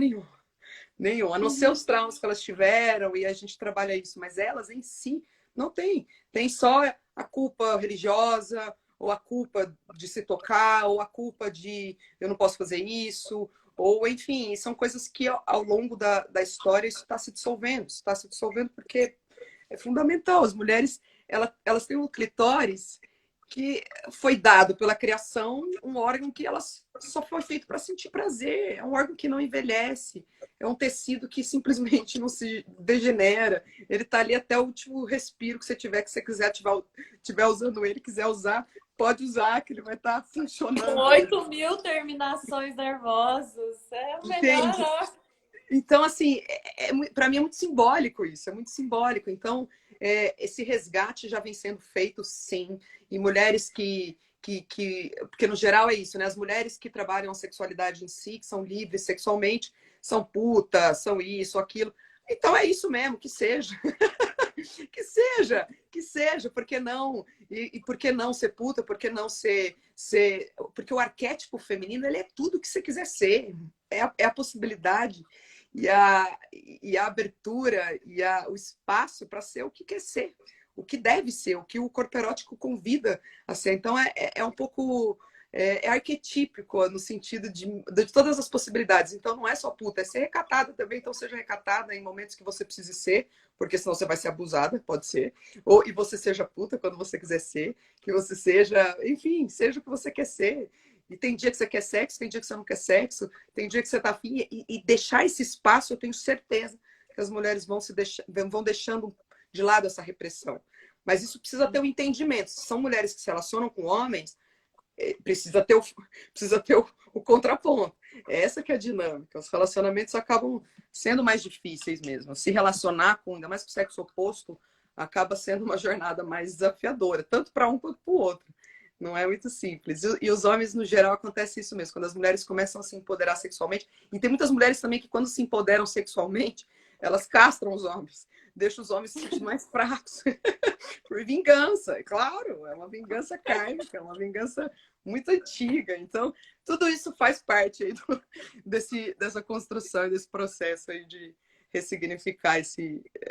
S2: nenhum, a não ser os traumas que elas tiveram, e a gente trabalha isso, mas elas em si não têm. Tem só a culpa religiosa, ou a culpa de se tocar, ou a culpa de eu não posso fazer isso, ou enfim, são coisas que ao longo da história isso está se dissolvendo porque é fundamental. As mulheres, elas têm um clitóris que foi dado pela criação, um órgão que elas só foi feito para sentir prazer, é um órgão que não envelhece, é um tecido que simplesmente não se degenera, ele está ali até o último respiro que você tiver, que você quiser, tiver usando ele, quiser usar, pode usar, que ele vai estar
S1: Com
S2: funcionando.
S1: 8.000 terminações nervosas. É o
S2: Entende?
S1: melhor.
S2: Então, assim, para mim é muito simbólico isso, é muito simbólico. Então, esse resgate já vem sendo feito, sim. E mulheres porque no geral é isso, né? As mulheres que trabalham a sexualidade em si, que são livres sexualmente, são putas, são isso, aquilo. Então é isso mesmo, que seja. Que seja, por que não? E por que não ser puta? Por que não ser... Porque o arquétipo feminino, ele é tudo que você quiser ser. É a possibilidade e a abertura o espaço para ser o que quer ser, o que deve ser, o que o corpo erótico convida a ser. Então, é um pouco... É arquetípico no sentido de todas as possibilidades. Então, não é só puta, é ser recatada também. Então, seja recatada em momentos que você precise ser, porque senão você vai ser abusada, pode ser. E você seja puta quando você quiser ser, que você seja, enfim, seja o que você quer ser. E tem dia que você quer sexo, tem dia que você não quer sexo, tem dia que você tá afim. E deixar esse espaço, eu tenho certeza que as mulheres vão deixando de lado essa repressão. Mas isso precisa ter um entendimento. Se são mulheres que se relacionam com homens, precisa ter o contraponto. Essa que é a dinâmica. Os relacionamentos acabam sendo mais difíceis mesmo. Se relacionar com, ainda mais com o sexo oposto, acaba sendo uma jornada mais desafiadora, tanto para um quanto para o outro. Não é muito simples. E os homens, no geral, acontece isso mesmo. Quando as mulheres começam a se empoderar sexualmente, e tem muitas mulheres também que, quando se empoderam sexualmente, elas castram os homens, deixam os homens se sentir mais fracos. Por vingança, é claro, é uma vingança kármica, é uma vingança muito antiga. Então, tudo isso faz parte aí dessa construção, desse processo aí de ressignificar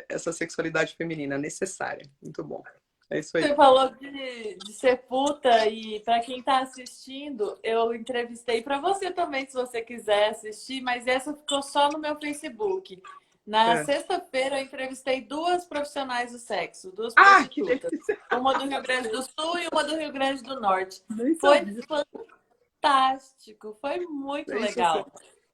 S2: essa sexualidade feminina necessária. Muito bom. É isso aí.
S1: Você falou de ser puta e para quem está assistindo, eu entrevistei para você também, se você quiser assistir, mas essa ficou só no meu Facebook. Na
S2: É.
S1: sexta-feira eu entrevistei duas profissionais do sexo, duas
S2: Ah, que
S1: prostitutas.
S2: delícia!
S1: Uma do Rio Grande do Sul e uma do Rio Grande do Norte.
S2: Nem
S1: Foi
S2: sabia.
S1: fantástico, foi muito legal.
S2: Sensacional.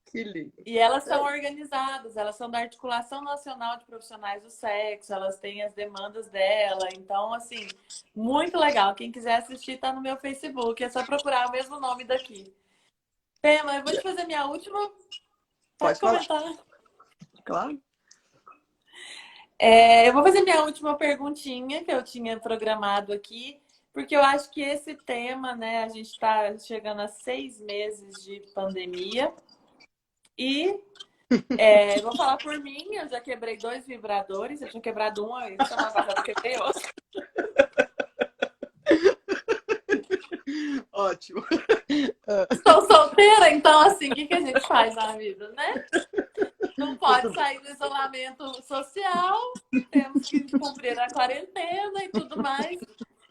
S2: Que lindo.
S1: E elas são organizadas, elas são da Articulação Nacional de Profissionais do Sexo, elas têm as demandas dela. Então, assim, muito legal. Quem quiser assistir, tá no meu Facebook. É só procurar o mesmo nome daqui. Pema, eu vou te fazer minha última. Pode
S2: Pode falar.
S1: comentar.
S2: Claro.
S1: Eu vou fazer minha última perguntinha que eu tinha programado aqui, porque eu acho que esse tema, né, a gente está chegando a 6 meses de pandemia e vou falar por mim, eu já quebrei 2 vibradores, eu tinha quebrado um, e semana passada eu quebrei outro.
S2: Ótimo.
S1: Estou solteira, então assim, o que a gente faz na vida, né? Não pode sair do isolamento social, temos que cumprir a quarentena e tudo mais.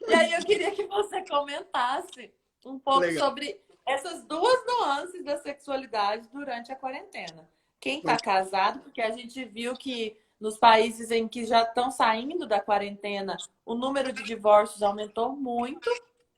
S1: E aí eu queria que você comentasse um pouco
S2: Legal.
S1: sobre essas duas nuances da sexualidade durante a quarentena. Quem está casado, porque a gente viu que nos países em que já estão saindo da quarentena, o número de divórcios aumentou muito,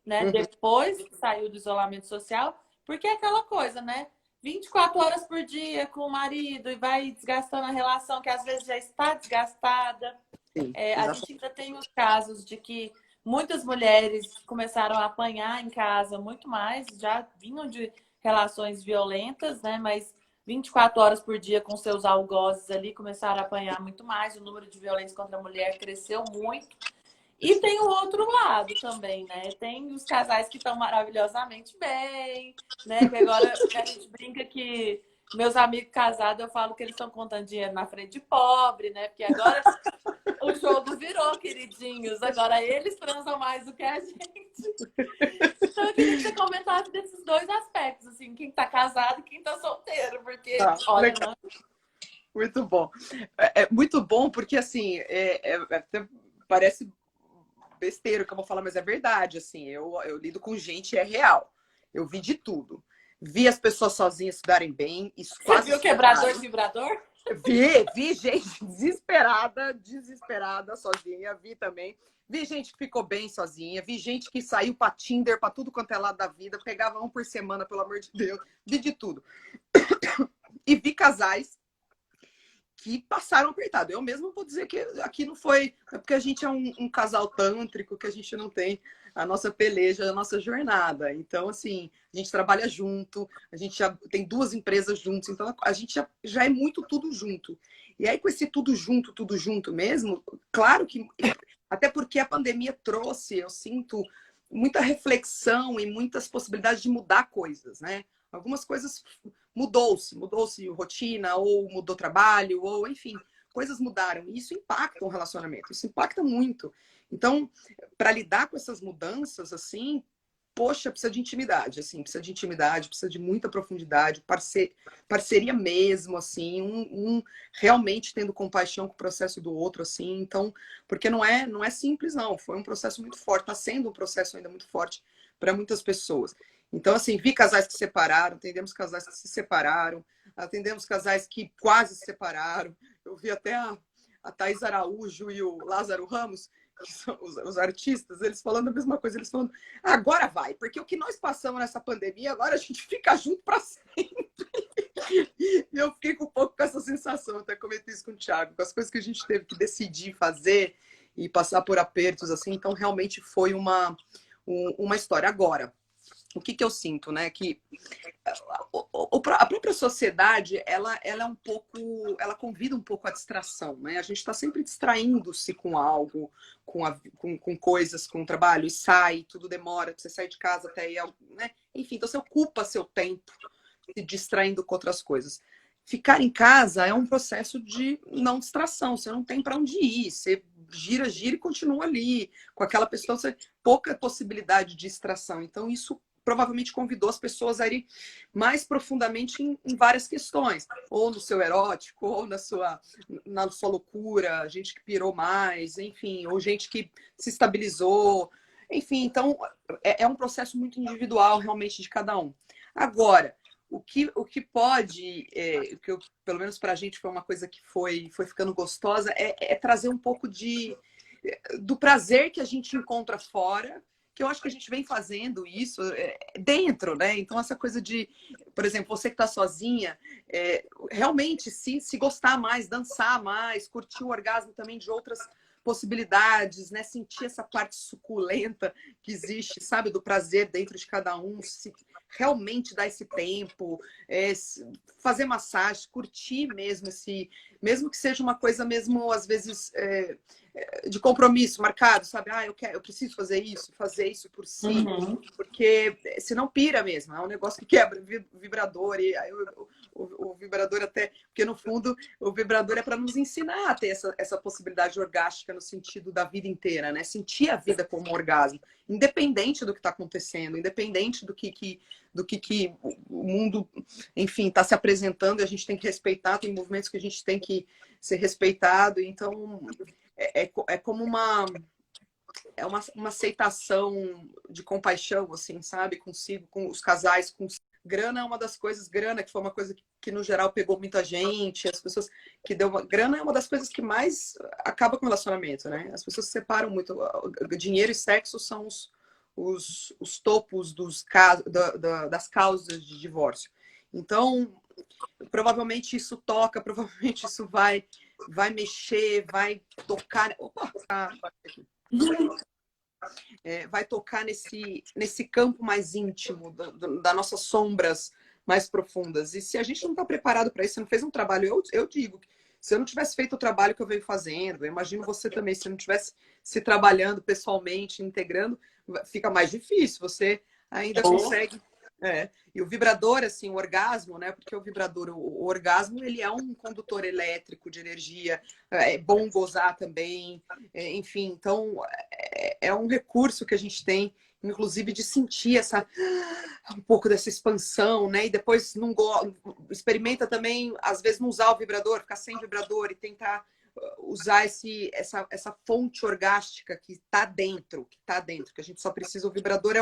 S1: né? Depois que saiu do isolamento social, porque é aquela coisa, né? 24 horas por dia com o marido e vai desgastando a relação que às vezes já está desgastada.
S2: Sim,
S1: A gente ainda tem os casos de que muitas mulheres começaram a apanhar em casa muito mais, já vinham de relações violentas, né? Mas 24 horas por dia com seus algozes ali começaram a apanhar muito mais, o número de violência contra a mulher cresceu muito. E tem o outro lado também, né? Tem os casais que estão maravilhosamente bem, né? Que agora a gente brinca que meus amigos casados, eu falo que eles estão contando dinheiro na frente de pobre, né? Porque agora o jogo virou, queridinhos. Agora eles transam mais do que a gente. Então eu queria que você comentasse desses dois aspectos, assim, quem tá casado e quem tá solteiro, porque,
S2: tá.
S1: olha,
S2: Legal. Muito bom. É muito bom porque, assim, até parece besteira o que eu vou falar, mas é verdade, assim, eu lido com gente, é real. Eu vi de tudo. Vi as pessoas sozinhas se darem bem, isso
S1: você
S2: quase
S1: viu
S2: se separaram.
S1: quebrador, vibrador?
S2: Vi gente desesperada sozinha, vi também. Vi gente que ficou bem sozinha, vi gente que saiu para Tinder, para tudo quanto é lado da vida, pegava um por semana, pelo amor de Deus, vi de tudo. E vi casais que passaram apertado. Eu mesmo vou dizer que aqui não foi, é porque a gente é um casal tântrico, que a gente não tem a nossa peleja, a nossa jornada. Então, assim, a gente trabalha junto, a gente já tem 2 empresas juntos, então a gente já é muito tudo junto. E aí, com esse tudo junto mesmo, claro que, até porque a pandemia trouxe, eu sinto, muita reflexão e muitas possibilidades de mudar coisas, né? Algumas coisas mudou-se rotina, ou mudou trabalho, ou enfim, coisas mudaram. E isso impacta o relacionamento, isso impacta muito. Então, para lidar com essas mudanças, assim, poxa, precisa de intimidade, assim, precisa de muita profundidade, parceria mesmo, assim, um realmente tendo compaixão com o processo do outro, assim, então, porque não é simples, não, foi um processo muito forte, está sendo um processo ainda muito forte para muitas pessoas. Então, assim, vi casais que se separaram, atendemos casais que se separaram, atendemos casais que quase se separaram. Eu vi até a Thaís Araújo e o Lázaro Ramos, que são os artistas, eles falando a mesma coisa, eles falando, agora vai, porque o que nós passamos nessa pandemia, agora a gente fica junto para sempre. E eu fiquei um pouco com essa sensação, até comentei isso com o Thiago, com as coisas que a gente teve que decidir fazer e passar por apertos, assim, então realmente foi uma história. Agora, o que eu sinto, né? Que a própria sociedade, ela é um pouco, ela convida um pouco à distração, né? A gente está sempre distraindo-se com algo, com coisas, com trabalho, e sai, tudo demora, você sai de casa até ir, né? Enfim, então você ocupa seu tempo se distraindo com outras coisas. Ficar em casa é um processo de não distração, você não tem para onde ir, você gira e continua ali, com aquela pessoa, você pouca possibilidade de distração. Então, isso provavelmente convidou as pessoas a ir mais profundamente em várias questões, ou no seu erótico, ou na sua loucura, gente que pirou mais, enfim, ou gente que se estabilizou, enfim, então é um processo muito individual realmente de cada um. Agora, o que pode, pelo menos para a gente foi uma coisa que foi ficando gostosa, é trazer um pouco do prazer que a gente encontra fora, que eu acho que a gente vem fazendo isso dentro, né? Então, essa coisa de, por exemplo, você que está sozinha, realmente se gostar mais, dançar mais, curtir o orgasmo também de outras possibilidades, né? Sentir essa parte suculenta que existe, sabe, do prazer dentro de cada um, se realmente dar esse tempo, fazer massagem, curtir mesmo mesmo que seja uma coisa mesmo às vezes de compromisso marcado, sabe? Eu preciso fazer isso por si,
S1: Uhum.
S2: porque senão pira mesmo, é um negócio que quebra vibrador, e aí o vibrador até, porque no fundo o vibrador é para nos ensinar a ter essa possibilidade orgástica no sentido da vida inteira, né? Sentir a vida como um orgasmo, independente do que está acontecendo, independente do que o mundo, enfim, está se apresentando, e a gente tem que respeitar, tem movimentos que a gente tem que ser respeitado, então como uma aceitação de compaixão, assim, sabe? Consigo, com os casais, com grana é uma das coisas, grana, que foi uma coisa que no geral pegou muita gente, as pessoas que grana é uma das coisas que mais acaba com o relacionamento, né? As pessoas se separam muito. Dinheiro e sexo são os topos das causas de divórcio. Então, provavelmente isso toca, provavelmente isso vai mexer, vai tocar. Opa! Vai tocar nesse campo mais íntimo das nossas sombras mais profundas. E se a gente não está preparado para isso, você não fez um trabalho, eu digo, se eu não tivesse feito o trabalho que eu venho fazendo, eu imagino você também, se eu não tivesse se trabalhando pessoalmente, integrando, fica mais difícil. Você ainda consegue. E o vibrador, assim, o orgasmo, né? Porque o vibrador, o orgasmo, ele é um condutor elétrico de energia, é bom gozar também, enfim, então é um recurso que a gente tem, inclusive, de sentir um pouco dessa expansão, né? E depois não experimenta também, às vezes, não usar o vibrador, ficar sem vibrador e tentar usar essa fonte orgástica que está dentro, que a gente só precisa. O vibrador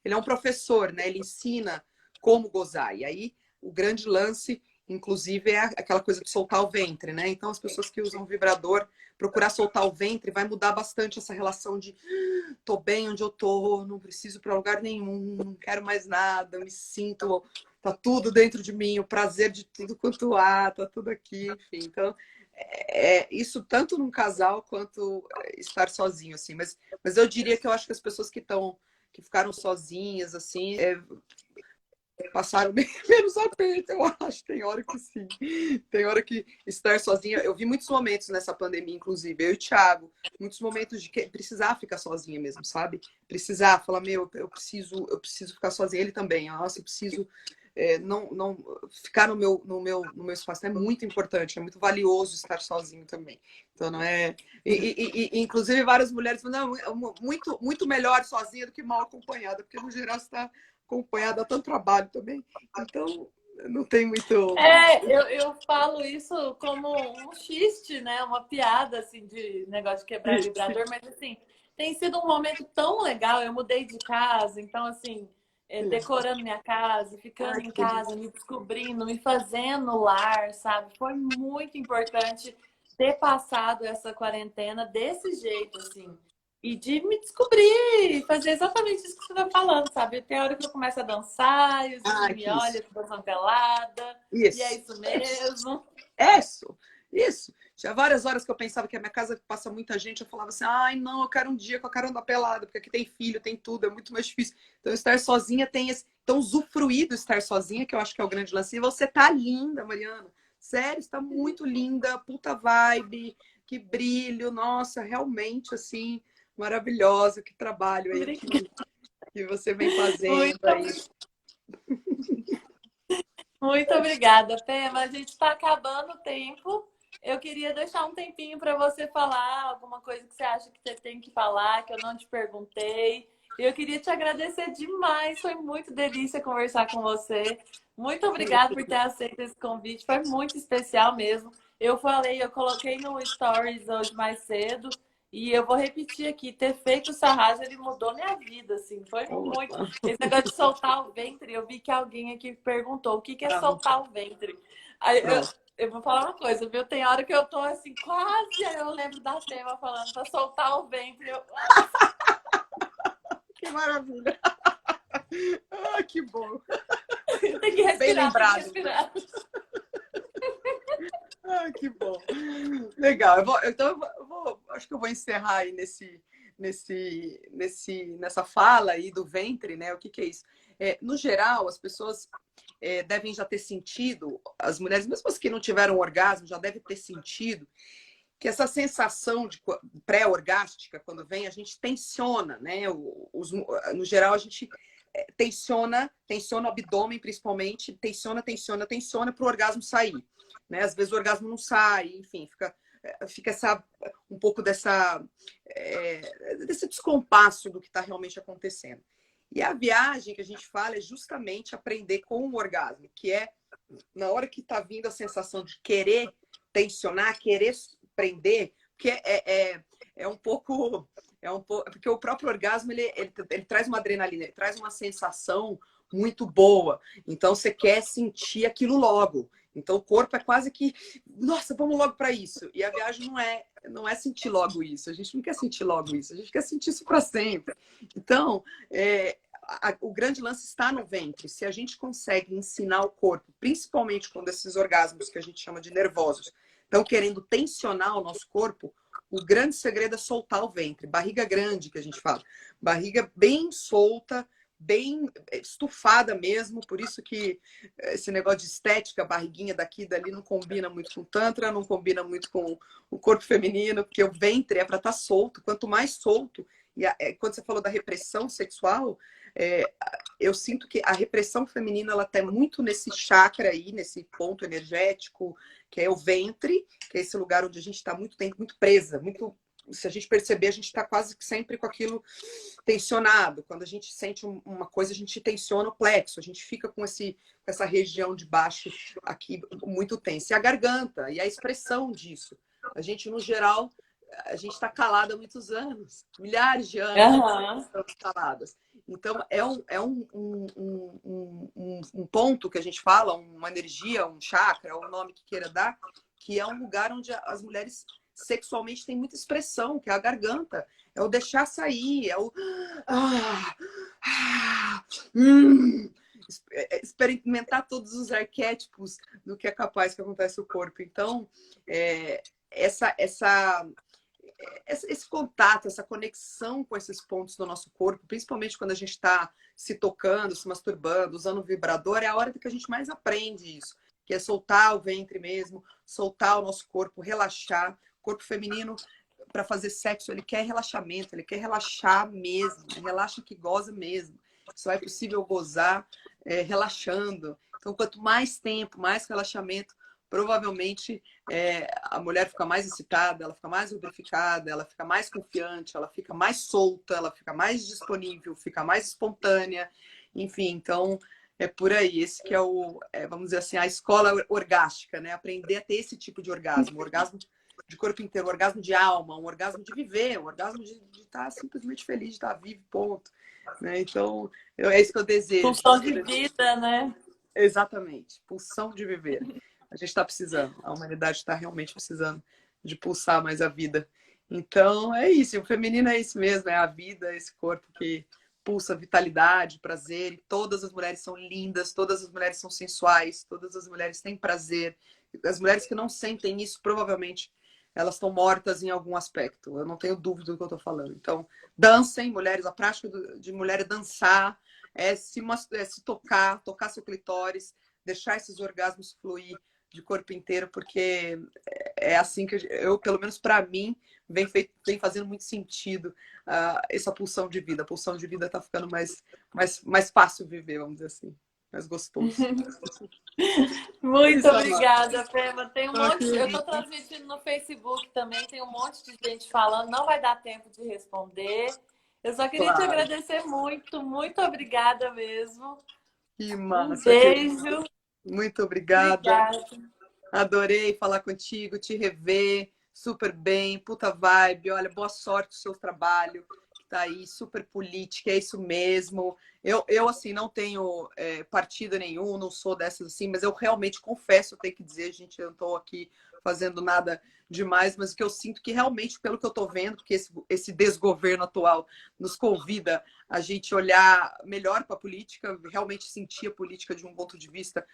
S2: ele é um professor, né? Ele ensina como gozar. E aí o grande lance, inclusive, é aquela coisa de soltar o ventre, né? Então as pessoas que usam o vibrador, procurar soltar o ventre, vai mudar bastante essa relação de tô bem onde eu tô, não preciso para lugar nenhum, não quero mais nada, me sinto, tá tudo dentro de mim, o prazer de tudo quanto há, tá tudo aqui, enfim. Então isso tanto num casal quanto estar sozinho, assim. Mas eu diria que eu acho que as pessoas que ficaram sozinhas, assim, passaram menos aperto, eu acho. Tem hora que sim. Tem hora que estar sozinha. Eu vi muitos momentos nessa pandemia, inclusive, eu e o Thiago, muitos momentos de precisar ficar sozinha mesmo, sabe? Precisar, falar, eu preciso ficar sozinha. Ele também, nossa, eu preciso não ficar no meu espaço. É muito importante, é muito valioso estar sozinho também. Então não é. Inclusive várias mulheres falam, não, é muito melhor sozinha do que mal acompanhada, porque no geral você está acompanhada, dá tanto trabalho também. Então não tem muito.
S1: Eu falo isso como um xiste, né? Uma piada assim de negócio de quebrar vibrador, mas assim, tem sido um momento tão legal. Eu mudei de casa, então assim, decorando minha casa, ficando em casa, me descobrindo, me fazendo lar, sabe? Foi muito importante ter passado essa quarentena desse jeito, assim. E de me descobrir, fazer exatamente isso que você está falando, sabe? Tem hora que eu começo a dançar, e os meninos me olham, eu tô dançando pelada.
S2: Isso.
S1: E é isso mesmo.
S2: Isso. Tinha várias horas que eu pensava que a minha casa passa muita gente, eu falava assim, ai, não, eu quero um dia que eu quero andar pelada, porque aqui tem filho, tem tudo, é muito mais difícil. Então, estar sozinha tem esse... Então, usufruir do estar sozinha, que eu acho que é o grande lance. E você tá linda, Mariana. Sério, está muito linda, puta vibe, que brilho, nossa, realmente, assim, maravilhosa, que trabalho aí que você vem fazendo aí.
S1: Muito obrigada, Pema. A gente está acabando o tempo. Eu queria deixar um tempinho para você falar alguma coisa que você acha que você tem que falar, que eu não te perguntei. Eu queria te agradecer demais. Foi muito delícia conversar com você. Muito obrigada por ter aceito esse convite. Foi muito especial mesmo. Eu coloquei no Stories hoje mais cedo. E eu vou repetir aqui, ter feito o sarrasmo, ele mudou minha vida, assim, foi muito.
S2: Opa,
S1: Esse negócio de soltar o ventre, eu vi que alguém aqui perguntou o que que é
S2: tá,
S1: soltar o ventre. Aí
S2: pronto.
S1: eu vou falar uma coisa, viu? Tem hora que eu tô assim, quase, aí eu lembro da Tema falando pra soltar o ventre. Eu,
S2: Que maravilha. Ah, que bom.
S1: tem que
S2: Bem
S1: respirar, tem que
S2: lembrado.
S1: respirar.
S2: Ah, que bom. Legal. Acho que eu vou encerrar aí nessa fala aí do ventre, né? O que que é isso? No geral, as pessoas devem já ter sentido, as mulheres, mesmo as que não tiveram orgasmo, já devem ter sentido que essa sensação de pré-orgástica, quando vem, a gente tensiona, né? No geral, a gente tensiona o abdômen, principalmente, tensiona para o orgasmo sair. Né? Às vezes o orgasmo não sai, enfim, fica um pouco desse descompasso do que está realmente acontecendo. E a viagem que a gente fala é justamente aprender com o orgasmo, que é na hora que está vindo a sensação de querer tensionar, querer prender, porque é um pouco. Porque o próprio orgasmo ele traz uma adrenalina, ele traz uma sensação muito boa. Então você quer sentir aquilo logo. Então o corpo é quase que, nossa, vamos logo para isso. E a viagem não é sentir logo isso. A gente não quer sentir logo isso. A gente quer sentir isso para sempre. Então, o grande lance está no ventre. Se a gente consegue ensinar o corpo, principalmente quando esses orgasmos que a gente chama de nervosos estão querendo tensionar o nosso corpo, o grande segredo é soltar o ventre. Barriga grande, que a gente fala. Barriga bem solta, bem estufada mesmo. Por isso que esse negócio de estética, barriguinha daqui e dali, não combina muito com o Tantra, não combina muito com o corpo feminino, porque o ventre é para estar solto. Quanto mais solto, quando você falou da repressão sexual, eu sinto que a repressão feminina ela está muito nesse chakra aí, nesse ponto energético, que é o ventre, que é esse lugar onde a gente está muito tempo, muito presa, muito. Se a gente perceber, a gente está quase sempre com aquilo tensionado. Quando a gente sente uma coisa, a gente tensiona o plexo, a gente fica com essa região de baixo aqui muito tensa. E a garganta, e a expressão disso. A gente, no geral, a gente está calada há muitos anos, milhares de anos
S1: Aham.
S2: estamos caladas. Então, é um ponto que a gente fala, uma energia, um chakra, o nome que queira dar, que é um lugar onde as mulheres sexualmente têm muita expressão, que é a garganta. É o deixar sair, é o... experimentar todos os arquétipos do que é capaz que acontece no corpo. Então, esse contato, essa conexão com esses pontos do nosso corpo, principalmente quando a gente está se tocando, se masturbando, usando o vibrador, é a hora que a gente mais aprende isso, que é soltar o ventre mesmo, soltar o nosso corpo, relaxar. O corpo feminino, para fazer sexo, ele quer relaxamento, ele quer relaxar mesmo, relaxa que goza mesmo. Só é possível gozar relaxando. Então, quanto mais tempo, mais relaxamento, provavelmente a mulher fica mais excitada, ela fica mais lubrificada, ela fica mais confiante, ela fica mais solta, ela fica mais disponível, fica mais espontânea, enfim, então é por aí. Esse que vamos dizer assim, a escola orgástica, né? Aprender a ter esse tipo de orgasmo de corpo inteiro, um orgasmo de alma, um orgasmo de viver, um orgasmo de estar simplesmente feliz, de estar vivo, ponto. Né? Então, é isso que eu desejo.
S1: Pulsão de vida, né?
S2: Exatamente, pulsão de viver. A gente está precisando, a humanidade está realmente precisando de pulsar mais a vida. Então, é isso, o feminino é isso mesmo, é a vida, esse corpo que pulsa vitalidade, prazer, e todas as mulheres são lindas, todas as mulheres são sensuais, todas as mulheres têm prazer. As mulheres que não sentem isso, provavelmente, elas estão mortas em algum aspecto. Eu não tenho dúvida do que eu estou falando. Então, dancem, mulheres, a prática de mulher é dançar, se tocar seu clitóris, deixar esses orgasmos fluir de corpo inteiro, porque é assim que eu pelo menos para mim, vem fazendo muito sentido essa pulsão de vida. A pulsão de vida está ficando mais fácil viver, vamos dizer assim, mais gostoso.
S1: Muito
S2: Isso, Amar.
S1: obrigada, Fema. Tem um monte. Eu
S2: Querida.
S1: estou transmitindo no Facebook também, tem um monte de gente falando, não vai dar tempo de responder. Eu só queria te
S2: Claro.
S1: agradecer muito, muito obrigada mesmo.
S2: Que
S1: Um
S2: massa, querida.
S1: beijo.
S2: Muito obrigada.
S1: Obrigada.
S2: Adorei falar contigo, te rever. super bem, puta vibe, olha, boa sorte no seu trabalho, que tá aí, super política, é isso mesmo. Eu assim, não tenho partido nenhum, não sou dessas assim, mas eu realmente confesso, eu tenho que dizer, gente, eu não tô aqui fazendo nada demais, mas o que eu sinto que realmente, pelo que eu tô vendo, porque esse desgoverno atual nos convida a gente olhar melhor para a política, realmente sentir a política de um ponto de vista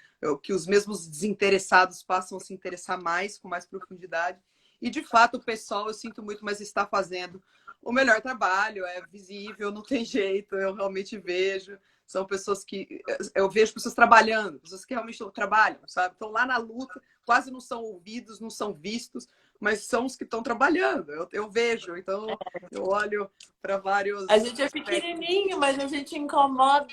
S2: que os mesmos desinteressados passam a se interessar mais, com mais profundidade. E, de fato, o pessoal, eu sinto muito, mas está fazendo o melhor trabalho, é visível, não tem jeito, eu realmente vejo. São pessoas que... Eu vejo pessoas trabalhando, pessoas que realmente trabalham, sabe? Estão lá na luta, quase não são ouvidos, não são vistos, mas são os que estão trabalhando. Eu vejo, então eu olho para
S1: A
S2: vários
S1: gente é
S2: aspectos.
S1: pequenininho, mas a gente incomoda.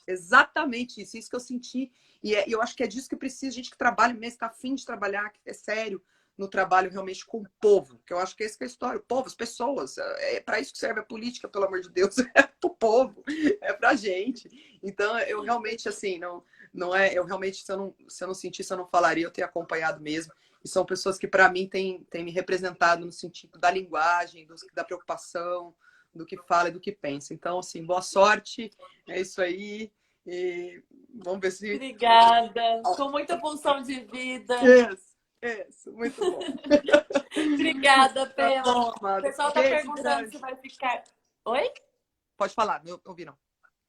S2: Exatamente isso que eu senti. E eu acho que é disso que precisa, gente que trabalha mesmo, que tá afim de trabalhar, que é sério no trabalho realmente com o povo, que eu acho que essa que é a história, o povo, as pessoas, é para isso que serve a política, pelo amor de Deus, é pro povo, é pra gente. Então, eu realmente, assim, não é, eu realmente, se eu não sentisse, eu não falaria, eu tenho acompanhado mesmo, e são pessoas que, para mim, têm me representado no sentido da linguagem, da preocupação, do que fala e do que pensa. Então, assim, boa sorte, é isso aí, e vamos ver se...
S1: Obrigada. Com muita pulsão de vida.
S2: Isso, muito bom.
S1: Obrigada,
S2: Tá
S1: Pela.
S2: bom,
S1: O
S2: amada.
S1: pessoal está
S2: Beijo
S1: perguntando se
S2: grande.
S1: vai ficar. Oi?
S2: Pode falar, não ouvi não.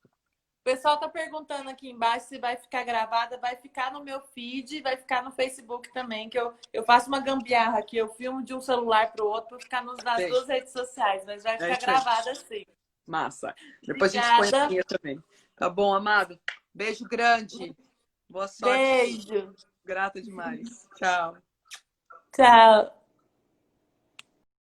S1: O pessoal está perguntando aqui embaixo se vai ficar gravada. Vai ficar no meu feed, vai ficar no Facebook também, que eu faço uma gambiarra aqui. Eu filmo de um celular para o outro para ficar nas
S2: Beijo.
S1: duas redes sociais, mas vai
S2: É
S1: ficar
S2: isso aí.
S1: gravada sim.
S2: Massa. Depois a gente põe a
S1: Obrigada.
S2: minha também. Tá bom, amado? Beijo grande. Boa sorte.
S1: Beijo.
S2: Grata demais. Tchau.
S1: Tchau.